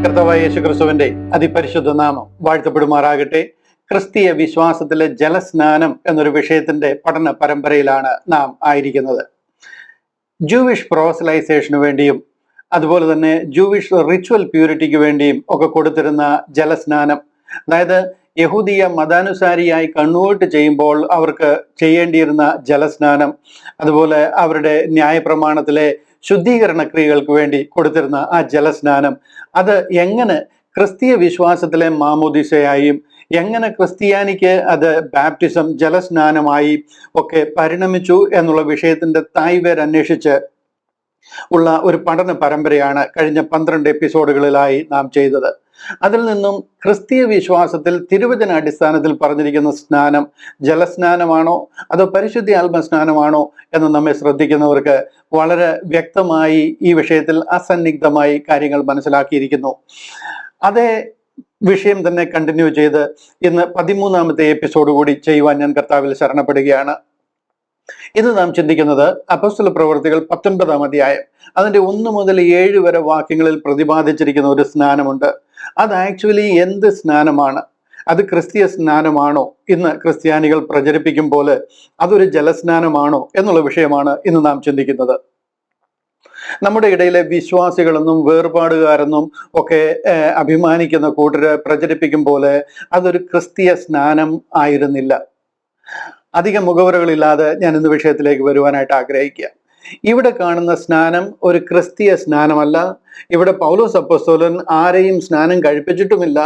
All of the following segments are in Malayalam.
കർത്താവായ യേശുക്രിസ്തുവിന്റെ അതിപരിശുദ്ധ നാമം വാഴ്ത്തപ്പെടുമാറാകട്ടെ. ക്രിസ്തീയ വിശ്വാസത്തിലെ ജലസ്നാനം എന്നൊരു വിഷയത്തിന്റെ പഠന പരമ്പരയിലാണ് നാം ആയിരിക്കുന്നത്. ജൂവിഷ് പ്രോസലൈസേഷന് വേണ്ടിയും അതുപോലെ തന്നെ ജൂവിഷ് റിച്വൽ പ്യൂരിറ്റിക്ക് വേണ്ടിയും ഒക്കെ കൊടുത്തിരുന്ന ജലസ്നാനം, അതായത് യഹൂദിയ മതാനുസാരിയായി കൺവേർട്ട് ചെയ്യുമ്പോൾ അവർക്ക് ചെയ്യേണ്ടിയിരുന്ന ജലസ്നാനം, അതുപോലെ അവരുടെ ന്യായപ്രമാണത്തിലെ ശുദ്ധീകരണ ക്രിയകൾക്ക് വേണ്ടി കൊടുത്തിരുന്ന ആ ജലസ്നാനം, അത് എങ്ങനെ ക്രിസ്തീയ വിശ്വാസത്തിലെ മാമോദിസയായും എങ്ങനെ ക്രിസ്ത്യാനിക്ക് അത് ബാപ്റ്റിസം ജലസ്നാനമായി ഒക്കെ പരിണമിച്ചു എന്നുള്ള വിഷയത്തിന്റെ തായ്വേര് അന്വേഷിച്ച് ഉള്ള ഒരു പഠന പരമ്പരയാണ് കഴിഞ്ഞ 12 എപ്പിസോഡുകളിലായി നാം ചെയ്തത്. അതിൽ നിന്നും ക്രിസ്തീയ വിശ്വാസത്തിൽ തിരുവചന അടിസ്ഥാനത്തിൽ പറഞ്ഞിരിക്കുന്ന സ്നാനം ജലസ്നാനമാണോ അതോ പരിശുദ്ധ ആത്മസ്നാനമാണോ എന്ന് നമ്മെ ശ്രദ്ധിക്കുന്നവർക്ക് വളരെ വ്യക്തമായി ഈ വിഷയത്തിൽ അസന്നിഗ്ധമായി കാര്യങ്ങൾ മനസ്സിലാക്കിയിരിക്കുന്നു. അതേ വിഷയം തന്നെ കണ്ടിന്യൂ ചെയ്ത് ഇന്ന് 13ാമത്തെ എപ്പിസോഡ് കൂടി ചെയ്യുവാൻ ഞാൻ കർത്താവിൽ ശരണപ്പെടുകയാണ്. ഇത് നാം ചിന്തിക്കുന്നത് അപ്പോസ്തല പ്രവൃത്തികൾ 19-ാം അധ്യായം അതിന്റെ 1 മുതൽ 7 വരെ വാക്യങ്ങളിൽ പ്രതിപാദിച്ചിരിക്കുന്ന ഒരു സ്നാനമുണ്ട്. അത് ആക്ച്വലി എന്ത് സ്നാനമാണ്? അത് ക്രിസ്തീയ സ്നാനമാണോ? ഇന്ന് ക്രിസ്ത്യാനികൾ പ്രചരിപ്പിക്കും പോലെ അതൊരു ജലസ്നാനമാണോ എന്നുള്ള വിഷയമാണ് ഇന്ന് നാം ചിന്തിക്കുന്നത്. നമ്മുടെ ഇടയിലെ വിശ്വാസികളെന്നും വേർപാടുകാരെന്നും ഒക്കെ അഭിമാനിക്കുന്ന കൂട്ടര് പ്രചരിപ്പിക്കും പോലെ അതൊരു ക്രിസ്തീയ സ്നാനം ആയിരുന്നില്ല. അധികം മുഖവരകളില്ലാതെ ഞാൻ ഇന്ന് വിഷയത്തിലേക്ക് വരുവാനായിട്ട് ആഗ്രഹിക്കുക. ഇവിടെ കാണുന്ന സ്നാനം ഒരു ക്രിസ്തീയ സ്നാനമല്ല. ഇവിടെ പൗലോസ് അപ്പോസ്തലൻ ആരെയും സ്നാനം കഴിപ്പിച്ചിട്ടുമില്ല.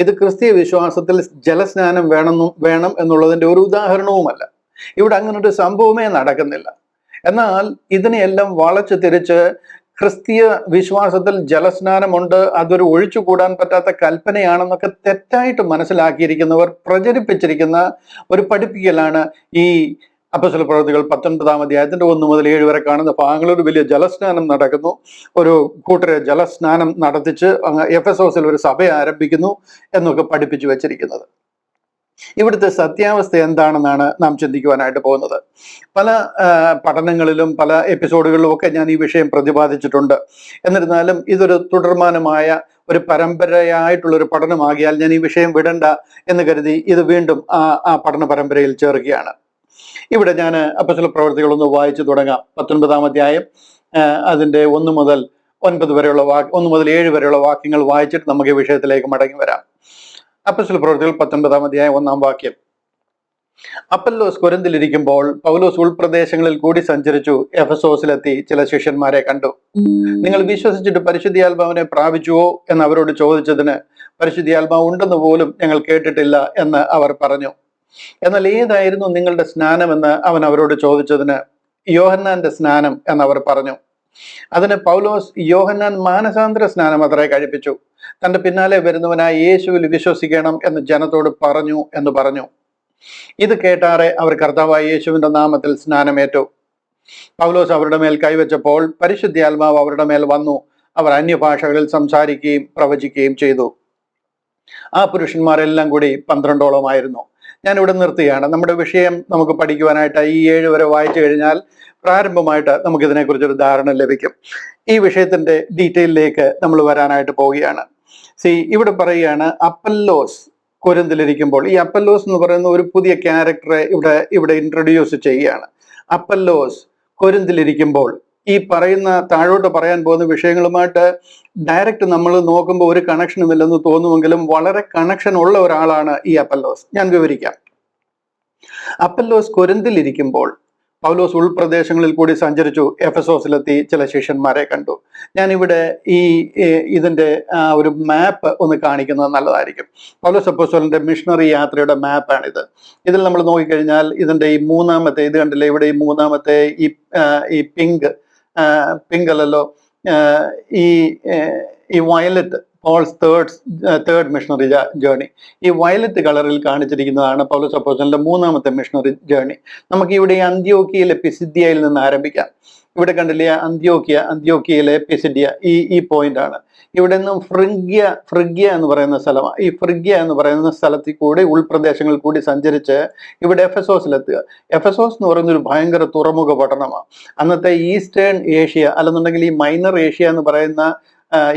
ഇത് ക്രിസ്തീയ വിശ്വാസത്തിൽ ജലസ്നാനം വേണം എന്നുള്ളതിന്റെ ഒരു ഉദാഹരണവുമല്ല. ഇവിടെ അങ്ങനെ ഒരു സംഭവമേ നടക്കുന്നില്ല. എന്നാൽ ഇതിനെയെല്ലാം വളച്ചു തിരിച്ച് ക്രിസ്തീയ വിശ്വാസത്തിൽ ജലസ്നാനമുണ്ട്, അതൊരു ഒഴിച്ചുകൂടാൻ പറ്റാത്ത കൽപ്പനയാണെന്നൊക്കെ തെറ്റായിട്ട് മനസ്സിലാക്കിയിരിക്കുന്നവർ പ്രചരിപ്പിച്ചിരിക്കുന്ന ഒരു പഠിപ്പിക്കലാണ് ഈ അപ്പോസ്തല പ്രവൃത്തികൾ 19-ാം അധ്യായത്തിന്റെ 1 മുതൽ 7 വരെ കാണുന്ന ഭാഗങ്ങളിൽ ഒരു വലിയ ജലസ്നാനം നടക്കുന്നു. ഒരു കൂട്ടരെ ജലസ്നാനം നടത്തിച്ച് എഫെസോസിൽ ഒരു സഭ ആരംഭിക്കുന്നു എന്നൊക്കെ പഠിപ്പിച്ചു വെച്ചിരിക്കുന്നത്. ഇവിടുത്തെ സത്യാവസ്ഥ എന്താണെന്നാണ് നാം ചിന്തിക്കുവാനായിട്ട് പോകുന്നത്. പല പഠനങ്ങളിലും പല എപ്പിസോഡുകളിലും ഒക്കെ ഞാൻ ഈ വിഷയം പ്രതിപാദിച്ചിട്ടുണ്ട്. എന്നിരുന്നാലും ഇതൊരു തുടർമാനമായ ഒരു പരമ്പരയായിട്ടുള്ളൊരു പഠനമാകിയാൽ ഞാൻ ഈ വിഷയം വിടണ്ട എന്ന് കരുതി ഇത് വീണ്ടും ആ പഠന പരമ്പരയിൽ ചേർക്കുകയാണ്. ഇവിടെ ഞാൻ അപ്പോസ്തല പ്രവൃത്തികൾ ഒന്ന് വായിച്ചു തുടങ്ങാം. 19-ാം അധ്യായം അതിന്റെ 1 മുതൽ 9 വരെയുള്ള 1 മുതൽ 7 വരെയുള്ള വാക്യങ്ങൾ വായിച്ചിട്ട് നമുക്ക് ഈ വിഷയത്തിലേക്ക് മടങ്ങി വരാം. അപ്പോസ്തല പ്രവൃത്തികൾ 19-ാം അധ്യായം 1-ാം വാക്യം. അപ്പല്ലോസ് കൊരിന്തിലിരിക്കുമ്പോൾ പൗലോസ് ഉൾപ്രദേശങ്ങളിൽ കൂടി സഞ്ചരിച്ചു എഫെസോസിലെത്തി ചില ശിഷ്യന്മാരെ കണ്ടു. നിങ്ങൾ വിശ്വസിച്ചിട്ട് പരിശുദ്ധാത്മാവിനെ പ്രാപിച്ചുവോ എന്ന് അവരോട് ചോദിച്ചതിന് പരിശുദ്ധാത്മാവ് ഉണ്ടെന്ന് പോലും ഞങ്ങൾ കേട്ടിട്ടില്ല എന്ന് അവർ പറഞ്ഞു. എന്നാൽ ഏതായിരുന്നു നിങ്ങളുടെ സ്നാനം എന്ന് അവൻ അവരോട് ചോദിച്ചതിന് യോഹന്നാന്റെ സ്നാനം എന്നവർ പറഞ്ഞു. അതിന് പൗലോസ് യോഹന്നാൻ മാനസാന്തര സ്നാനം അത്രേ കഴിപ്പിച്ചു, തന്റെ പിന്നാലെ വരുന്നവനായ യേശുവിൽ വിശ്വസിക്കണം എന്ന് ജനത്തോട് പറഞ്ഞു എന്ന് പറഞ്ഞു. ഇത് കേട്ടാറെ അവർ കർത്താവായ യേശുവിന്റെ നാമത്തിൽ സ്നാനമേറ്റു. പൗലോസ് അവരുടെ മേൽ കൈവച്ചപ്പോൾ പരിശുദ്ധാത്മാവ് അവരുടെ മേൽ വന്നു. അവർ അന്യഭാഷകളിൽ സംസാരിക്കുകയും പ്രവചിക്കുകയും ചെയ്തു. ആ പുരുഷന്മാരെല്ലാം കൂടി 12ഓളമായിരുന്നു. ഞാൻ ഇവിടെ നിർത്തുകയാണ്. നമ്മുടെ വിഷയം നമുക്ക് പഠിക്കുവാനായിട്ട് ഈ 7 വരെ വായിച്ചു കഴിഞ്ഞാൽ പ്രാരംഭമായിട്ട് നമുക്ക് ഇതിനെക്കുറിച്ചൊരു ധാരണ ലഭിക്കും. ഈ വിഷയത്തിന്റെ ഡീറ്റെയിലേക്ക് നമ്മൾ വരാനായിട്ട് പോവുകയാണ്. ഇവിടെ പറയുകയാണ് അപ്പല്ലോസ് കൊരിന്തിലിരിക്കുമ്പോൾ. ഈ അപ്പല്ലോസ് എന്ന് പറയുന്ന ഒരു പുതിയ ക്യാരക്ടറെ ഇവിടെ ഇൻട്രൊഡ്യൂസ് ചെയ്യുകയാണ്. അപ്പല്ലോസ് കൊരിന്തിലിരിക്കുമ്പോൾ ഈ പറയുന്ന താഴോട്ട് പറയാൻ പോകുന്ന വിഷയങ്ങളുമായിട്ട് ഡയറക്റ്റ് നമ്മൾ നോക്കുമ്പോൾ ഒരു കണക്ഷനും ഇല്ലെന്ന് തോന്നുമെങ്കിലും വളരെ കണക്ഷൻ ഉള്ള ഒരാളാണ് ഈ അപ്പല്ലോസ്. ഞാൻ വിവരിക്കാം. അപ്പല്ലോസ് കൊരിന്തിലിരിക്കുമ്പോൾ പൗലോസ് ഉൾപ്രദേശങ്ങളിൽ കൂടി സഞ്ചരിച്ചു എഫെസോസിലെത്തി ചില ശിഷ്യന്മാരെ കണ്ടു. ഞാനിവിടെ ഇതിന്റെ ഒരു മാപ്പ് ഒന്ന് കാണിക്കുന്നത് നല്ലതായിരിക്കും. പൗലോസ് അപ്പോസ്തലന്റെ മിഷണറി യാത്രയുടെ മാപ്പാണിത്. ഇതിൽ നമ്മൾ നോക്കിക്കഴിഞ്ഞാൽ ഇതിന്റെ ഈ 3ാമത്തെ ഇത് കണ്ടില്ലേ, ഇവിടെ ഈ 3ാമത്തെ ഈ പിങ്ക് അല്ലല്ലോ, ഈ violet, Paul's third missionary journey, ഈ വയലറ്റ് കളറിൽ കാണിച്ചിരിക്കുന്നതാണ് പൗലോസ് അപ്പോസ്തലന്റെ 3ാമത്തെ മിഷണറി ജേർണി. നമുക്ക് ഇവിടെ ഈ അന്ത്യോക്യയിലെ പിസിദ്യയിൽ നിന്ന് ആരംഭിക്കാം. ഇവിടെ കണ്ടില്ലേ അന്ത്യോക്യയിലെ പിസിദ്യ ഈ പോയിന്റ് ആണ്. ഇവിടെ നിന്നും ഫ്രിഗ്യ എന്ന് പറയുന്ന സ്ഥലമാണ്. ഈ ഫ്രിഗ്യ എന്ന് പറയുന്ന സ്ഥലത്തിൽ കൂടി ഉൾപ്രദേശങ്ങളിൽ കൂടി സഞ്ചരിച്ച് ഇവിടെ എഫെസോസിലെത്തുക. എഫെസോസ് എന്ന് പറയുന്ന ഒരു ഭയങ്കര തുറമുഖ പട്ടണമാണ്. അന്നത്തെ ഈസ്റ്റേൺ ഏഷ്യ അല്ലെന്നുണ്ടെങ്കിൽ ഈ മൈനർ ഏഷ്യ എന്ന് പറയുന്ന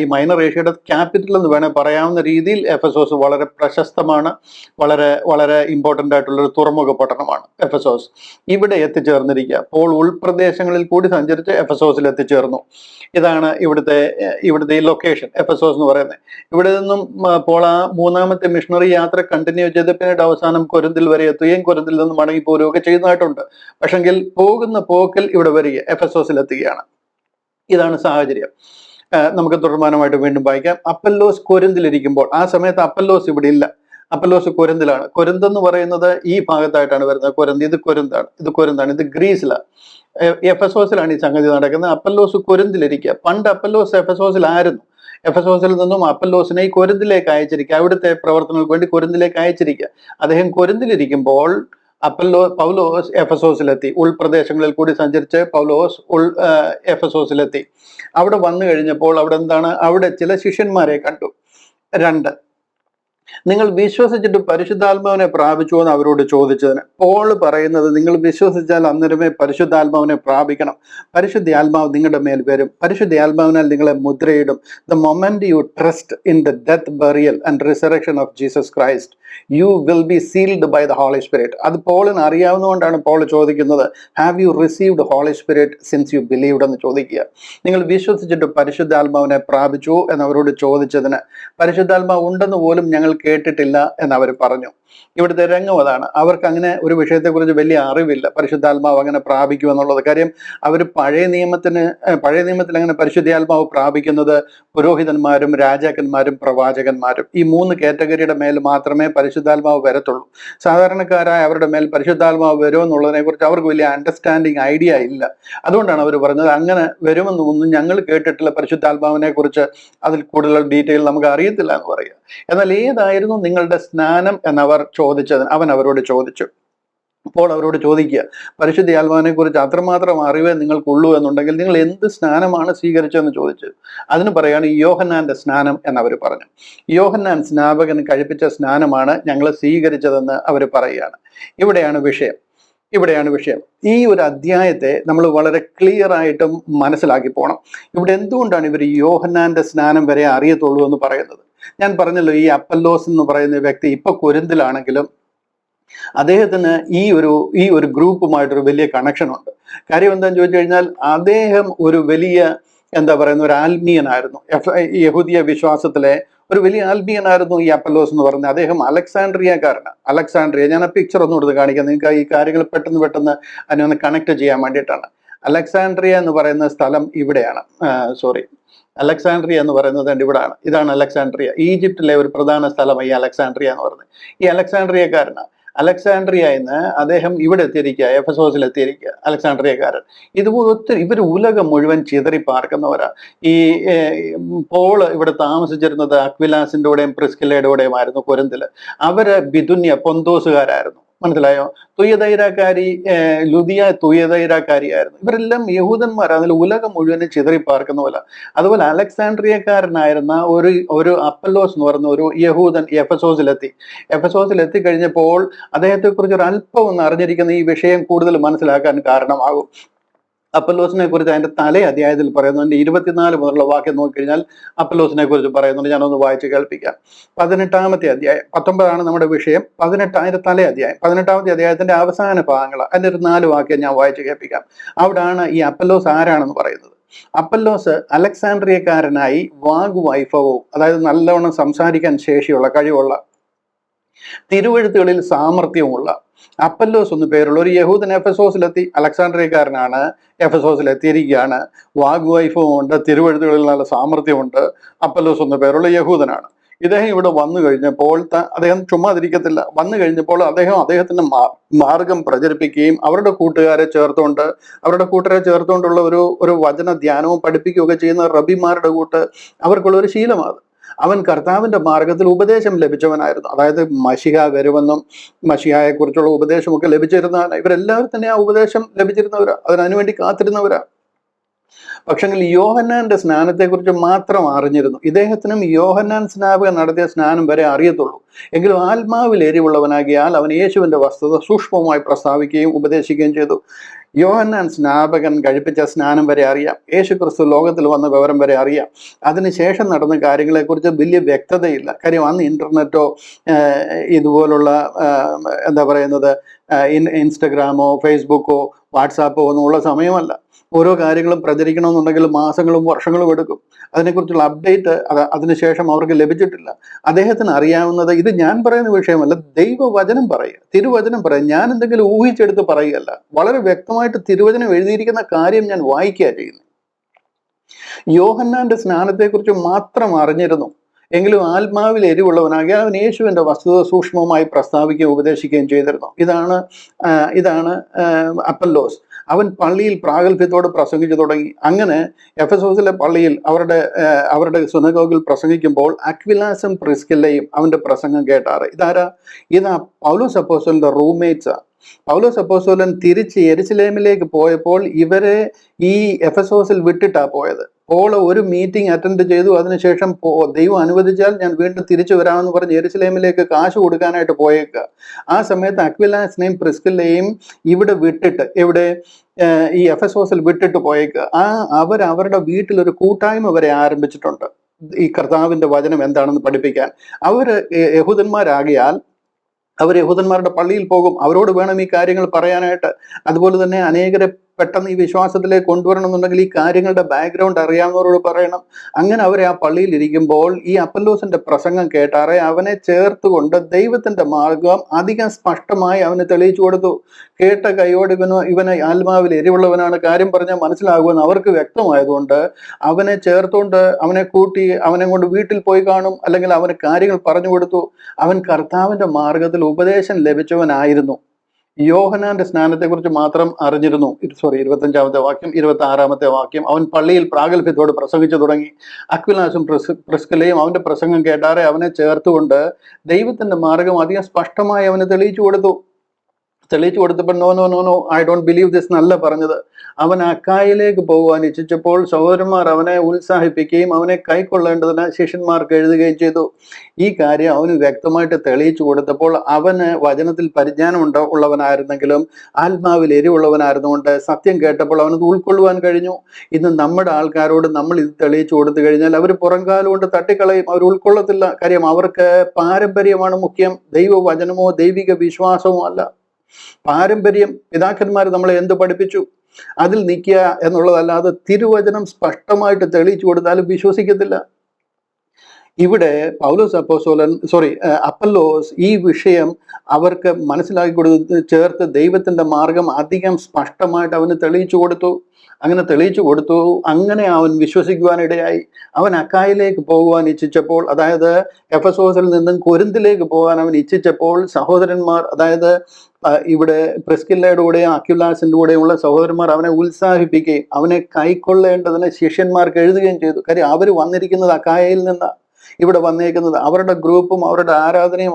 ഈ മൈനർ ഏഷ്യയുടെ ക്യാപിറ്റൽ എന്ന് വേണേൽ പറയാവുന്ന രീതിയിൽ എഫസോസ് വളരെ പ്രശസ്തമാണ്. വളരെ വളരെ ഇമ്പോർട്ടൻ്റ് ആയിട്ടുള്ള ഒരു തുറമുഖ പട്ടണമാണ് എഫസോസ്. ഇവിടെ എത്തിച്ചേർന്നിരിക്കുക. പോൾ ഉൾപ്രദേശങ്ങളിൽ കൂടി സഞ്ചരിച്ച് എഫസോസിൽ എത്തിച്ചേർന്നു. ഇതാണ് ഇവിടുത്തെ ഈ ലൊക്കേഷൻ എഫസോസ് എന്ന് പറയുന്നത്. ഇവിടെ നിന്നും പോൾ ആ മൂന്നാമത്തെ മിഷണറി യാത്ര കണ്ടിന്യൂ ചെയ്ത് പിന്നീട് അവസാനം കൊരിന്തിൽ വരെ എത്തുകയും കൊരിന്തിൽ നിന്ന് മടങ്ങി പോരുകയൊക്കെ ചെയ്യുന്നതായിട്ടുണ്ട്. പക്ഷെങ്കിൽ പോകുന്ന പോക്കിൽ ഇവിടെ വരിക എഫസോസിൽ എത്തുകയാണ്. ഇതാണ് സാഹചര്യം. നമുക്ക് തുടർമാനമായിട്ട് വീണ്ടും വായിക്കാം. അപ്പല്ലോസ് കൊരിന്തിലിരിക്കുമ്പോൾ, ആ സമയത്ത് അപ്പല്ലോസ് ഇവിടെ ഇല്ല, അപ്പല്ലോസ് കൊരിന്തിലാണ്. കൊരിന്ത് എന്ന് പറയുന്നത് ഈ ഭാഗത്തായിട്ടാണ് വരുന്നത്. കൊരിന്താണ്, ഇത് ഗ്രീസിലാണ്. എഫസോസിലാണ് ഈ സംഗതി നടക്കുന്നത്. അപ്പല്ലോസ് കൊരിന്തിലിരിക്കുക. പണ്ട് അപ്പല്ലോസ് എഫസോസിലായിരുന്നു. എഫസോസിൽ നിന്നും അപ്പല്ലോസിനെ ഈ കൊരിന്തിലേക്ക് അയച്ചിരിക്കുക, അവിടുത്തെ പ്രവർത്തനങ്ങൾക്ക് വേണ്ടി കൊരിന്തിലേക്ക് അയച്ചിരിക്കുക. അദ്ദേഹം കൊരിന്തിലിരിക്കുമ്പോൾ പൗലോസ് എഫസോസിലെത്തി. ഉൾപ്രദേശങ്ങളിൽ കൂടി സഞ്ചരിച്ച് പൗലോസ് എഫസോസിലെത്തി. അവിടെ വന്നു കഴിഞ്ഞപ്പോൾ അവിടെ ചില ശിഷ്യന്മാരെ കണ്ടു. 2, നിങ്ങൾ വിശ്വസിച്ചിട്ട് പരിശുദ്ധാത്മാവിനെ പ്രാപിച്ചുവോ എന്ന് അവരോട് ചോദിച്ചതിന് പോൾ പറയുന്നത്, നിങ്ങൾ വിശ്വസിച്ചാൽ അന്നേരമേ പരിശുദ്ധാത്മാവിനെ പ്രാപിക്കണം. പരിശുദ്ധാത്മാവ് നിങ്ങളുടെ മേൽ വരും. പരിശുദ്ധാത്മാവിനാൽ നിങ്ങളെ മുദ്രയിടും. The moment you trust in the death, burial and resurrection of Jesus Christ, you will be sealed by the holy spirit. അത് പോളിന് അറിയാവുന്നതുകൊണ്ടാണ് പോൾ ചോദിക്കുന്നത്, have you received holy spirit since you believed എന്ന് ചോദിക്കുക. നിങ്ങൾ വിശ്വസിച്ചിട്ട് പരിശുദ്ധാത്മാവിനെ പ്രാപിച്ചു എന്നവരോട് ചോദിച്ചതിന്, പരിശുദ്ധാത്മാവ് ഉണ്ടെന്ന് പോലും ഞങ്ങൾ കേട്ടിട്ടില്ല എന്നവർ പറഞ്ഞു. ഇവിടുത്തെ രംഗം അതാണ്. അവർക്ക് അങ്ങനെ ഒരു വിഷയത്തെക്കുറിച്ച് വലിയ അറിവില്ല, പരിശുദ്ധാത്മാവ് അങ്ങനെ പ്രാപിക്കും എന്നുള്ളത്. കാര്യം അവർ പഴയ നിയമത്തിൽ അങ്ങനെ പരിശുദ്ധാത്മാവ് പ്രാപിക്കുന്നത് പുരോഹിതന്മാരും രാജാക്കന്മാരും പ്രവാചകന്മാരും, ഈ 3 കാറ്റഗറിയുടെ മേൽ മാത്രമേ പരിശുദ്ധാത്മാവ് വരത്തുള്ളൂ. സാധാരണക്കാരായ അവരുടെ മേൽ പരിശുദ്ധാത്മാവ് വരുമോ എന്നുള്ളതിനെ കുറിച്ച് അവർക്ക് വലിയ അണ്ടർസ്റ്റാൻഡിങ് ഐഡിയ ഇല്ല. അതുകൊണ്ടാണ് അവർ പറഞ്ഞത് അങ്ങനെ വരുമെന്നൊന്നും ഞങ്ങൾ കേട്ടിട്ടില്ല, പരിശുദ്ധാത്മാവിനെ കുറിച്ച് അതിൽ കൂടുതൽ ഡീറ്റെയിൽ നമുക്ക് അറിയത്തില്ല എന്ന് പറയുക. എന്നാൽ ഏതായിരുന്നു നിങ്ങളുടെ സ്നാനം എന്നവർ ചോദിച്ചതിന് അവൻ അവരോട് ചോദിച്ചു. അപ്പോൾ അവരോട് ചോദിക്കുക, പരിശുദ്ധ ആത്മാവിനെ കുറിച്ച് അത്രമാത്രം അറിവേ നിങ്ങൾക്കുള്ളൂ എന്നുണ്ടെങ്കിൽ നിങ്ങൾ എന്ത് സ്നാനമാണ് സ്വീകരിച്ചതെന്ന് ചോദിച്ചു. അതിന് പറയാണ് യോഹന്നാന്റെ സ്നാനം എന്നവർ പറഞ്ഞു. യോഹന്നാൻ സ്നാപകൻ കഴിപ്പിച്ച സ്നാനമാണ് ഞങ്ങൾ സ്വീകരിച്ചതെന്ന് അവർ പറയുകയാണ്. ഇവിടെയാണ് വിഷയം. ഈ ഒരു അധ്യായത്തെ നമ്മൾ വളരെ ക്ലിയർ ആയിട്ടും മനസ്സിലാക്കി പോകണം. ഇവിടെ എന്തുകൊണ്ടാണ് ഇവർ യോഹന്നാന്റെ സ്നാനം വരെ അറിയത്തുള്ളൂ എന്ന് പറയുന്നത്? ഞാൻ പറഞ്ഞല്ലോ, ഈ അപ്പല്ലോസ് എന്ന് പറയുന്ന വ്യക്തി ഇപ്പൊ കൊരിന്തിലാണെങ്കിലും അദ്ദേഹത്തിന് ഈ ഒരു ഗ്രൂപ്പുമായിട്ടൊരു വലിയ കണക്ഷൻ ഉണ്ട്. കാര്യം എന്താണെന്ന് ചോദിച്ചു കഴിഞ്ഞാൽ, അദ്ദേഹം ഒരു വലിയ ഒരു ആത്മീയനായിരുന്നു. യഹൂദിയ വിശ്വാസത്തിലെ ഒരു വലിയ ആത്മീയനായിരുന്നു ഈ അപ്പല്ലോസ് എന്ന് പറയുന്നത്. അദ്ദേഹം അലക്സാണ്ട്രിയ, ഞാൻ ആ പിക്ചർ ഒന്നും എടുത്ത് കാണിക്കാം നിങ്ങൾക്ക് ഈ കാര്യങ്ങൾ പെട്ടെന്ന് അതിനെ ഒന്ന് കണക്ട് ചെയ്യാൻ വേണ്ടിയിട്ടാണ്. അലക്സാണ്ട്രിയ എന്ന് പറയുന്ന സ്ഥലം ഇവിടെയാണ്. അലക്സാണ്ട്രിയ എന്ന് പറയുന്നത് ഇവിടാണ്. ഇതാണ് അലക്സാണ്ട്രിയ. ഈജിപ്തിലെ ഒരു പ്രധാന സ്ഥലം ഈ അലക്സാണ്ട്രിയ എന്ന് പറയുന്നത്. ഈ അലക്സാണ്ട്രിയക്കാരനാണ്. അലക്സാണ്ട്രിയന്ന് അദ്ദേഹം ഇവിടെ എത്തിയിരിക്കുക, എഫസോസിൽ എത്തിയിരിക്കുക അലക്സാണ്ട്രിയക്കാരൻ. ഇതുപോലെ ഒത്തിരി ഇവർ ഉലകം മുഴുവൻ ചിതറി പാർക്കുന്നവരാ. ഈ പോൾ ഇവിടെ താമസിച്ചിരുന്നത് അക്വിലാസിന്റെ കൂടെയും പ്രിസ്കില്ലയുടെ കൂടെയും ആയിരുന്നു കൊരിന്തില്. അവര് ബിദുന്യ പൊന്തോസുകാരായിരുന്നു. മനസ്സിലായോ? ലുദിയ തുയതൈരാക്കാരിയായിരുന്നു. ഇവരെല്ലാം യഹൂദന്മാർ, അതിൽ ഉലകം മുഴുവനും ചിതറി പാർക്കുന്ന പോലെ. അതുപോലെ അലക്സാണ്ട്രിയക്കാരനായിരുന്ന ഒരു അപ്പല്ലോസ് എന്ന് പറയുന്ന ഒരു യഹൂദൻ എഫസോസിലെത്തി കഴിഞ്ഞപ്പോൾ അദ്ദേഹത്തെ കുറിച്ച് ഒരു അല്പം ഒന്ന് അറിഞ്ഞിരിക്കുന്ന ഈ വിഷയം കൂടുതൽ മനസ്സിലാക്കാൻ കാരണമാകും. അപ്പല്ലോസിനെ കുറിച്ച് അതിന്റെ തലേ അധ്യായത്തിൽ പറയുന്നുണ്ട്. 24 മുതലുള്ള വാക്യം നോക്കിക്കഴിഞ്ഞാൽ അപ്പല്ലോസിനെ കുറിച്ച് പറയുന്നുണ്ട്. ഞാനൊന്ന് വായിച്ച് കേൾപ്പിക്കാം. 18ാമത്തെ അധ്യായം, 19ആണ് നമ്മുടെ വിഷയം. 18 തലേ അധ്യായം, 18ാമത്തെ അധ്യായത്തിന്റെ അവസാന ഭാഗങ്ങൾ, അതിന്റെ ഒരു 4 വാക്യം ഞാൻ വായിച്ച് കേൾപ്പിക്കാം. അവിടാണ് ഈ അപ്പല്ലോസ് ആരാണെന്ന് പറയുന്നത്. അപ്പല്ലോസ് അലക്സാണ്ട്രിയക്കാരനായി വാഗ്വൈഭവവും, അതായത് നല്ലവണ്ണം സംസാരിക്കാൻ ശേഷിയുള്ള, കഴിവുള്ള, തിരുവെഴുത്തുകളിൽ സാമർഥ്യമുള്ള അപ്പല്ലോസ് എന്ന് പേരുള്ള ഒരു യഹൂദൻ എഫസോസിലെത്തി. അലക്സാണ്ട്രിയക്കാരനാണ്, എഫസോസിലെത്തിയിരിക്കുകയാണ്. വാഗ്വൈഭവം ഉണ്ട്, തിരുവെഴുത്തുകളിൽ നല്ല സാമർഥ്യമുണ്ട്. അപ്പല്ലോസ് എന്ന് പേരുള്ള യഹൂദനാണ്. ഇദ്ദേഹം ഇവിടെ വന്നു കഴിഞ്ഞപ്പോൾ അദ്ദേഹം ചുമ്മാതിരിക്കത്തില്ല. വന്നു കഴിഞ്ഞപ്പോൾ അദ്ദേഹത്തിന്റെ മാർഗം പ്രചരിപ്പിക്കുകയും അവരുടെ കൂട്ടുകാരെ ചേർത്തുകൊണ്ടുള്ള ഒരു വചന ധ്യാനവും പഠിപ്പിക്കുകയൊക്കെ ചെയ്യുന്ന റബിമാരുടെ കൂട്ട് അവർക്കുള്ള ഒരു ശീലമാണ്. അവൻ കർത്താവിന്റെ മാർഗത്തിൽ ഉപദേശം ലഭിച്ചവനായിരുന്നു. അതായത് മശിഹ വരുമെന്നും മശിഹയെ കുറിച്ചുള്ള ഉപദേശമൊക്കെ ലഭിച്ചിരുന്നതാണ്. ഇവരെല്ലാവരും തന്നെ ആ ഉപദേശം ലഭിച്ചിരുന്നവരാ, അതിനുവേണ്ടി കാത്തിരുന്നവരാ. പക്ഷെങ്കിൽ യോഹന്നാന്റെ സ്നാനത്തെക്കുറിച്ച് മാത്രം അറിഞ്ഞിരുന്നു. ഇദ്ദേഹത്തിനും യോഹന്നാൻ സ്നാപകൻ നടത്തിയ സ്നാനം വരെ അറിയത്തുള്ളൂ. എങ്കിലും ആത്മാവിൽ എരിവുള്ളവനാകിയാൽ അവൻ യേശുവിന്റെ വസ്തുത സൂക്ഷ്മമായി പ്രസ്താവിക്കുകയും ഉപദേശിക്കുകയും ചെയ്തു. യോഹന്നാൻ സ്നാപകൻ കഴിപ്പിച്ച സ്നാനം വരെ അറിയാം, യേശു ക്രിസ്തു ലോകത്തിൽ വന്ന വിവരം വരെ അറിയാം. അതിനുശേഷം നടന്ന കാര്യങ്ങളെക്കുറിച്ച് വലിയ വ്യക്തതയില്ല. കാര്യം അന്ന് ഇന്റർനെറ്റോ ഇതുപോലുള്ള എന്താ പറയുന്നത് ഇൻസ്റ്റഗ്രാമോ ഫേസ്ബുക്കോ വാട്സാപ്പോ ഒന്നും ഉള്ള സമയമല്ല. ഓരോ കാര്യങ്ങളും പ്രചരിക്കണമെന്നുണ്ടെങ്കിൽ മാസങ്ങളും വർഷങ്ങളും എടുക്കും. അതിനെക്കുറിച്ചുള്ള അപ്ഡേറ്റ് അതിനുശേഷം അവർക്ക് ലഭിച്ചിട്ടില്ല. അദ്ദേഹത്തിന് അറിയാവുന്നത്, ഇത് ഞാൻ പറയുന്ന വിഷയമല്ല, ദൈവവചനം പറയുക, തിരുവചനം പറയുക. ഞാൻ എന്തെങ്കിലും ഊഹിച്ചെടുത്ത് പറയുകയല്ല, വളരെ വ്യക്തമായിട്ട് തിരുവചനം എഴുതിയിരിക്കുന്ന കാര്യം ഞാൻ വായിക്കുക ചെയ്യുന്നു. യോഹന്നാന്റെ സ്നാനത്തെക്കുറിച്ച് മാത്രം അറിഞ്ഞിരുന്നു, എങ്കിലും ആത്മാവിൽ എരിവുള്ളവനാകി അവൻ യേശുവിന്റെ വസ്തുത സൂക്ഷ്മമായി പ്രസ്താവിക്കുകയും ഉപദേശിക്കുകയും ചെയ്തിരുന്നു. ഇതാണ് അപ്പല്ലോസ്. അവൻ പള്ളിയിൽ പ്രാഗൽഭ്യത്തോട് പ്രസംഗിച്ചു തുടങ്ങി. അങ്ങനെ എഫെസോസിലെ പള്ളിയിൽ അവരുടെ സുനഗോഗിൽ പ്രസംഗിക്കുമ്പോൾ അക്വിലാസും പ്രിസ്കില്ലയും അവന്റെ പ്രസംഗം കേട്ടാറ്. ഇതാ പൗലോസ് അപ്പോസ്തലന്റെ റൂംമേറ്റ്സാ. പൗലോസ് അപ്പോസ്തലൻ തിരിച്ച് യെരുശലേമിലേക്ക് പോയപ്പോൾ ഇവരെ ഈ എഫെസോസിൽ വിട്ടിട്ടാ പോയത്. പോൾ ഒരു മീറ്റിംഗ് അറ്റൻഡ് ചെയ്തു. അതിനുശേഷം ദൈവം അനുവദിച്ചാൽ ഞാൻ വീണ്ടും തിരിച്ചു വരാമെന്ന് പറഞ്ഞ് യെരുശലേമിലേക്ക് കാശ് കൊടുക്കാനായിട്ട് പോയേക്കുക. ആ സമയത്ത് അക്വിലാസിനെയും പ്രിസ്കില്ലയെയും ഇവിടെ വിട്ടിട്ട്, ഈ എഫെസോസിൽ വിട്ടിട്ട് പോയേക്കുക. അവരുടെ വീട്ടിലൊരു കൂട്ടായ്മ വരെ ആരംഭിച്ചിട്ടുണ്ട്, ഈ കർത്താവിന്റെ വചനം എന്താണെന്ന് പഠിപ്പിക്കാൻ. യഹൂദന്മാരാകിയാൽ അവർ യഹൂദന്മാരുടെ പള്ളിയിൽ പോകും, അവരോട് വേണം ഈ കാര്യങ്ങൾ പറയാനായിട്ട്. അതുപോലെ തന്നെ അനേകരെ പെട്ടെന്ന് ഈ വിശ്വാസത്തിലേക്ക് കൊണ്ടുവരണമെന്നുണ്ടെങ്കിൽ ഈ കാര്യങ്ങളുടെ ബാക്ക്ഗ്രൗണ്ട് അറിയാവുന്നവരോട് പറയണം. അങ്ങനെ അവരെ ആ പള്ളിയിൽ ഇരിക്കുമ്പോൾ ഈ അപ്പല്ലോസിന്റെ പ്രസംഗം കേട്ടാറെ അവനെ ചേർത്തുകൊണ്ട് ദൈവത്തിന്റെ മാർഗം അധികം സ്പഷ്ടമായി അവന് തെളിയിച്ചു കൊടുത്തു. കേട്ട കൈയോട് ഇവന് ആത്മാവിൽ എരിവുള്ളവനാണ്, കാര്യം പറഞ്ഞാൽ മനസ്സിലാകുമെന്ന് അവർക്ക് വ്യക്തമായതുകൊണ്ട് അവനെ ചേർത്തുകൊണ്ട് അവനെ കൂട്ടി അവനെ കൊണ്ട് വീട്ടിൽ പോയി കാണും, അല്ലെങ്കിൽ അവന് കാര്യങ്ങൾ പറഞ്ഞു കൊടുത്തു. അവൻ കർത്താവിന്റെ മാർഗത്തിൽ ഉപദേശം ലഭിച്ചവനായിരുന്നു. യോഹന്നാന്റെ സ്നാനത്തെക്കുറിച്ച് മാത്രം അറിഞ്ഞിരുന്നു. 25-ാമത്തെ വാക്യം, 26-ാമത്തെ വാക്യം. അവൻ പള്ളിയിൽ പ്രാഗൽഭ്യത്തോട് പ്രസംഗിച്ചു തുടങ്ങി. അക്വിലാസും പ്രിസ്കില്ലയും അവന്റെ പ്രസംഗം കേട്ടാറെ അവനെ ചേർത്തുകൊണ്ട് ദൈവത്തിന്റെ മാർഗം അധികം സ്പഷ്ടമായി അവന് തെളിയിച്ചു കൊടുത്തപ്പോൾ no I don't believe this എന്നല്ല പറഞ്ഞത്. അവൻ അക്കായിലേക്ക് പോകുവാൻ ഇച്ഛിച്ചപ്പോൾ സഹോദരന്മാർ അവനെ ഉത്സാഹിപ്പിക്കുകയും അവനെ കൈക്കൊള്ളേണ്ടതിന് ശിഷ്യന്മാർക്ക് എഴുതുകയും ചെയ്തു. ഈ കാര്യം അവന് വ്യക്തമായിട്ട് തെളിയിച്ചു കൊടുത്തപ്പോൾ അവന് വചനത്തിൽ പരിജ്ഞാനം ഉള്ളവനായിരുന്നെങ്കിലും ആത്മാവിൽ എരിവുള്ളവനായിരുന്നുകൊണ്ട് സത്യം കേട്ടപ്പോൾ അവനത് ഉൾക്കൊള്ളുവാൻ കഴിഞ്ഞു. ഇന്ന് നമ്മുടെ ആൾക്കാരോട് നമ്മൾ ഇത് തെളിയിച്ചു കൊടുത്തു കഴിഞ്ഞാൽ അവർ പുറംകാലം കൊണ്ട് തട്ടിക്കളയും, അവർ ഉൾക്കൊള്ളത്തില്ല. കാര്യം അവർക്ക് പാരമ്പര്യമാണ് മുഖ്യം, ദൈവവചനമോ ദൈവിക വിശ്വാസമോ അല്ല. പാരമ്പര്യം, പിതാക്കന്മാർ നമ്മളെ എന്ത് പഠിപ്പിച്ചു അതിൽ നിൽക്കുക എന്നുള്ളതല്ലാതെ തിരുവചനം സ്പഷ്ടമായിട്ട് തെളിയിച്ചു കൊടുത്താലും വിശ്വസിക്കത്തില്ല. ഇവിടെ അപ്പല്ലോസ് ഈ വിഷയം അവർക്ക് മനസ്സിലാക്കി കൊടുത്ത് ചേർത്ത് ദൈവത്തിന്റെ മാർഗം അധികം സ്പഷ്ടമായിട്ട് അവന് തെളിയിച്ചു കൊടുത്തു. അങ്ങനെ അവൻ വിശ്വസിക്കുവാനിടയായി. അവൻ അക്കായിലേക്ക് പോകുവാൻ ഇച്ഛിച്ചപ്പോൾ, അതായത് എഫെസോസിൽ നിന്നും കൊരിന്തിലേക്ക് പോകാൻ അവൻ ഇച്ഛിച്ചപ്പോൾ സഹോദരന്മാർ, അതായത് ഇവിടെ പ്രിസ്കില്ലയുടെ കൂടെയും അക്വിലാസിന്റെ കൂടെയുള്ള സഹോദരന്മാർ അവനെ ഉത്സാഹിപ്പിക്കുകയും അവനെ കൈക്കൊള്ളേണ്ടതിന് ശിഷ്യന്മാർക്ക് എഴുതുകയും ചെയ്തു. കാര്യം അവർ വന്നിരിക്കുന്നത് അക്കായയിൽ നിന്നാണ്. ഇവിടെ വന്നേക്കുന്നത് അവരുടെ ഗ്രൂപ്പും അവരുടെ ആരാധനയും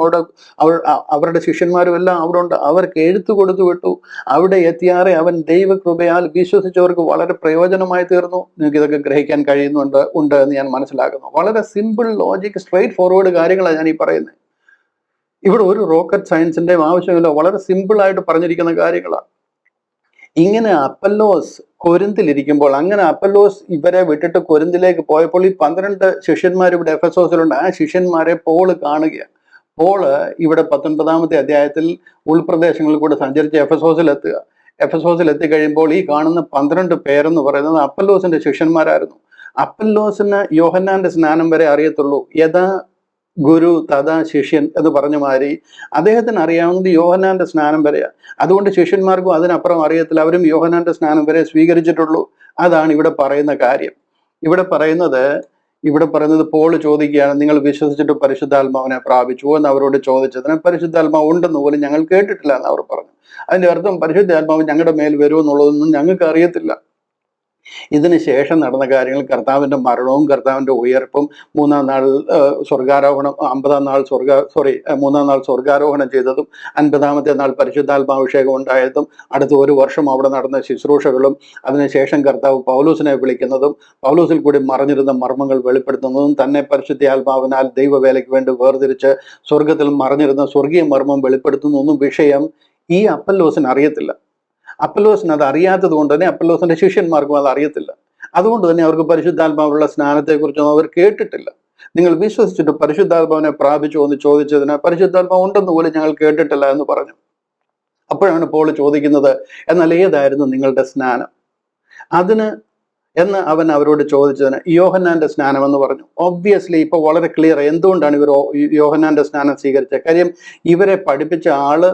അവരുടെ ശിഷ്യന്മാരും എല്ലാം അവിടെ ഉണ്ട്. അവർക്ക് എഴുത്തു കൊടുത്തു വിട്ടു. അവിടെ എത്തിയാറെ അവൻ ദൈവകൃപയാൽ വിശ്വസിച്ചവർക്ക് വളരെ പ്രയോജനമായി തീർന്നു. നിങ്ങൾക്ക് ഇതൊക്കെ ഗ്രഹിക്കാൻ കഴിയുന്നുണ്ട് എന്ന് ഞാൻ മനസ്സിലാക്കുന്നു. വളരെ സിമ്പിൾ ലോജിക്, സ്ട്രെയിറ്റ് ഫോർവേഡ് കാര്യങ്ങളാണ് ഞാൻ ഈ പറയുന്നത്. ഇവിടെ ഒരു റോക്കറ്റ് സയൻസിന്റെയും ആവശ്യമില്ല, വളരെ സിമ്പിൾ ആയിട്ട് പറഞ്ഞിരിക്കുന്ന കാര്യങ്ങളാണ്. ഇങ്ങനെ അപ്പല്ലോസ് കൊരിന്തിലിരിക്കുമ്പോൾ, അങ്ങനെ അപ്പല്ലോസ് ഇവരെ വിട്ടിട്ട് കൊരിന്തിലേക്ക് പോയപ്പോൾ ഈ 12 ശിഷ്യന്മാർ ഇവിടെ എഫെസോസിലുണ്ട്. ആ ശിഷ്യന്മാരെ പോള് കാണുകയാണ്. പോള് ഇവിടെ 19-ാമത്തെ അധ്യായത്തിൽ ഉൾപ്രദേശങ്ങളിൽ കൂടെ സഞ്ചരിച്ച് എഫെസോസിൽ എത്തിക്കഴിയുമ്പോൾ ഈ കാണുന്ന 12 പേരെന്ന് പറയുന്നത് അപ്പല്ലോസിന്റെ ശിഷ്യന്മാരായിരുന്നു. അപ്പല്ലോസിന് യോഹന്നാന്റെ സ്നാനം വരെ അറിയത്തുള്ളൂ. യഥാ ഗുരു തഥാ ശിഷ്യൻ എന്ന് പറഞ്ഞ മാതിരി അദ്ദേഹത്തിന് അറിയാവുന്നത് യോഹന്നാന്റെ സ്നാനം വരെയാണ്. അതുകൊണ്ട് ശിഷ്യന്മാർക്കും അതിനപ്പുറം അറിയത്തില്ല. അവരും യോഹന്നാന്റെ സ്നാനം വരെ സ്വീകരിച്ചിട്ടുള്ളൂ. അതാണ് ഇവിടെ പറയുന്ന കാര്യം. ഇവിടെ പറയുന്നത് പോൾ ചോദിക്കുകയാണ്, നിങ്ങൾ വിശ്വസിച്ചിട്ട് പരിശുദ്ധാത്മാവിനെ പ്രാപിച്ചുവോ എന്ന് അവരോട് ചോദിച്ചതിന് പരിശുദ്ധാത്മാവ് ഉണ്ടെന്ന് പോലും ഞങ്ങൾ കേട്ടിട്ടില്ല എന്ന് അവർ പറഞ്ഞു. അതിന്റെ അർത്ഥം പരിശുദ്ധാത്മാവ് ഞങ്ങളുടെ മേൽ വരുമെന്നുള്ളതൊന്നും ഞങ്ങൾക്ക് അറിയത്തില്ല. ഇതിന് ശേഷം നടന്ന കാര്യങ്ങൾ, കർത്താവിന്റെ മരണവും കർത്താവിന്റെ ഉയർപ്പും, മൂന്നാം നാൾ സ്വർഗാരോഹണം ചെയ്തതും 50-ാമത്തെ നാൾ പരിശുദ്ധാത്മാഭിഷേകം ഉണ്ടായതും, അടുത്ത 1 വർഷം അവിടെ നടന്ന ശുശ്രൂഷകളും, അതിനുശേഷം കർത്താവ് പൗലോസിനെ വിളിക്കുന്നതും പൗലോസിൽ കൂടി മറഞ്ഞിരുന്ന മർമ്മങ്ങൾ വെളിപ്പെടുത്തുന്നതും, തന്നെ പരിശുദ്ധാത്മാവിനാൽ ദൈവവേലയ്ക്ക് വേണ്ടി വേർതിരിച്ച് സ്വർഗത്തിൽ മറഞ്ഞിരുന്ന സ്വർഗീയ മർമ്മം വെളിപ്പെടുത്തുന്നൊന്നും വിഷയം ഈ അപ്പല്ലോസിന് അറിയത്തില്ല. അപ്പല്ലോസിന് അത് അറിയാത്തത് കൊണ്ട് തന്നെ അപ്പല്ലോസിന്റെ ശിഷ്യന്മാർക്കും അത് അറിയത്തില്ല. അതുകൊണ്ട് തന്നെ അവർക്ക് പരിശുദ്ധാത്മാവുള്ള സ്നാനത്തെക്കുറിച്ചൊന്നും അവർ കേട്ടിട്ടില്ല. നിങ്ങൾ വിശ്വസിച്ചിട്ട് പരിശുദ്ധാത്മാവിനെ പ്രാപിച്ചു എന്ന് ചോദിച്ചതിന് പരിശുദ്ധാത്മാവ് ഉണ്ടെന്ന് പോലും ഞങ്ങൾ കേട്ടിട്ടില്ല എന്ന് പറഞ്ഞു. അപ്പോഴാണ് പോൾ ചോദിക്കുന്നത്, എന്നാൽ ഏതായിരുന്നു നിങ്ങളുടെ സ്നാനം? അതിന് എന്ന് അവൻ അവരോട് ചോദിച്ചതിന് യോഹന്നാന്റെ സ്നാനം എന്ന് പറഞ്ഞു. ഒബ്വിയസ്ലി ഇപ്പൊ വളരെ ക്ലിയർ എന്തുകൊണ്ടാണ് ഇവർ യോഹന്നാന്റെ സ്നാനം സ്വീകരിച്ചത്. കാര്യം ഇവരെ പഠിപ്പിച്ച ആള്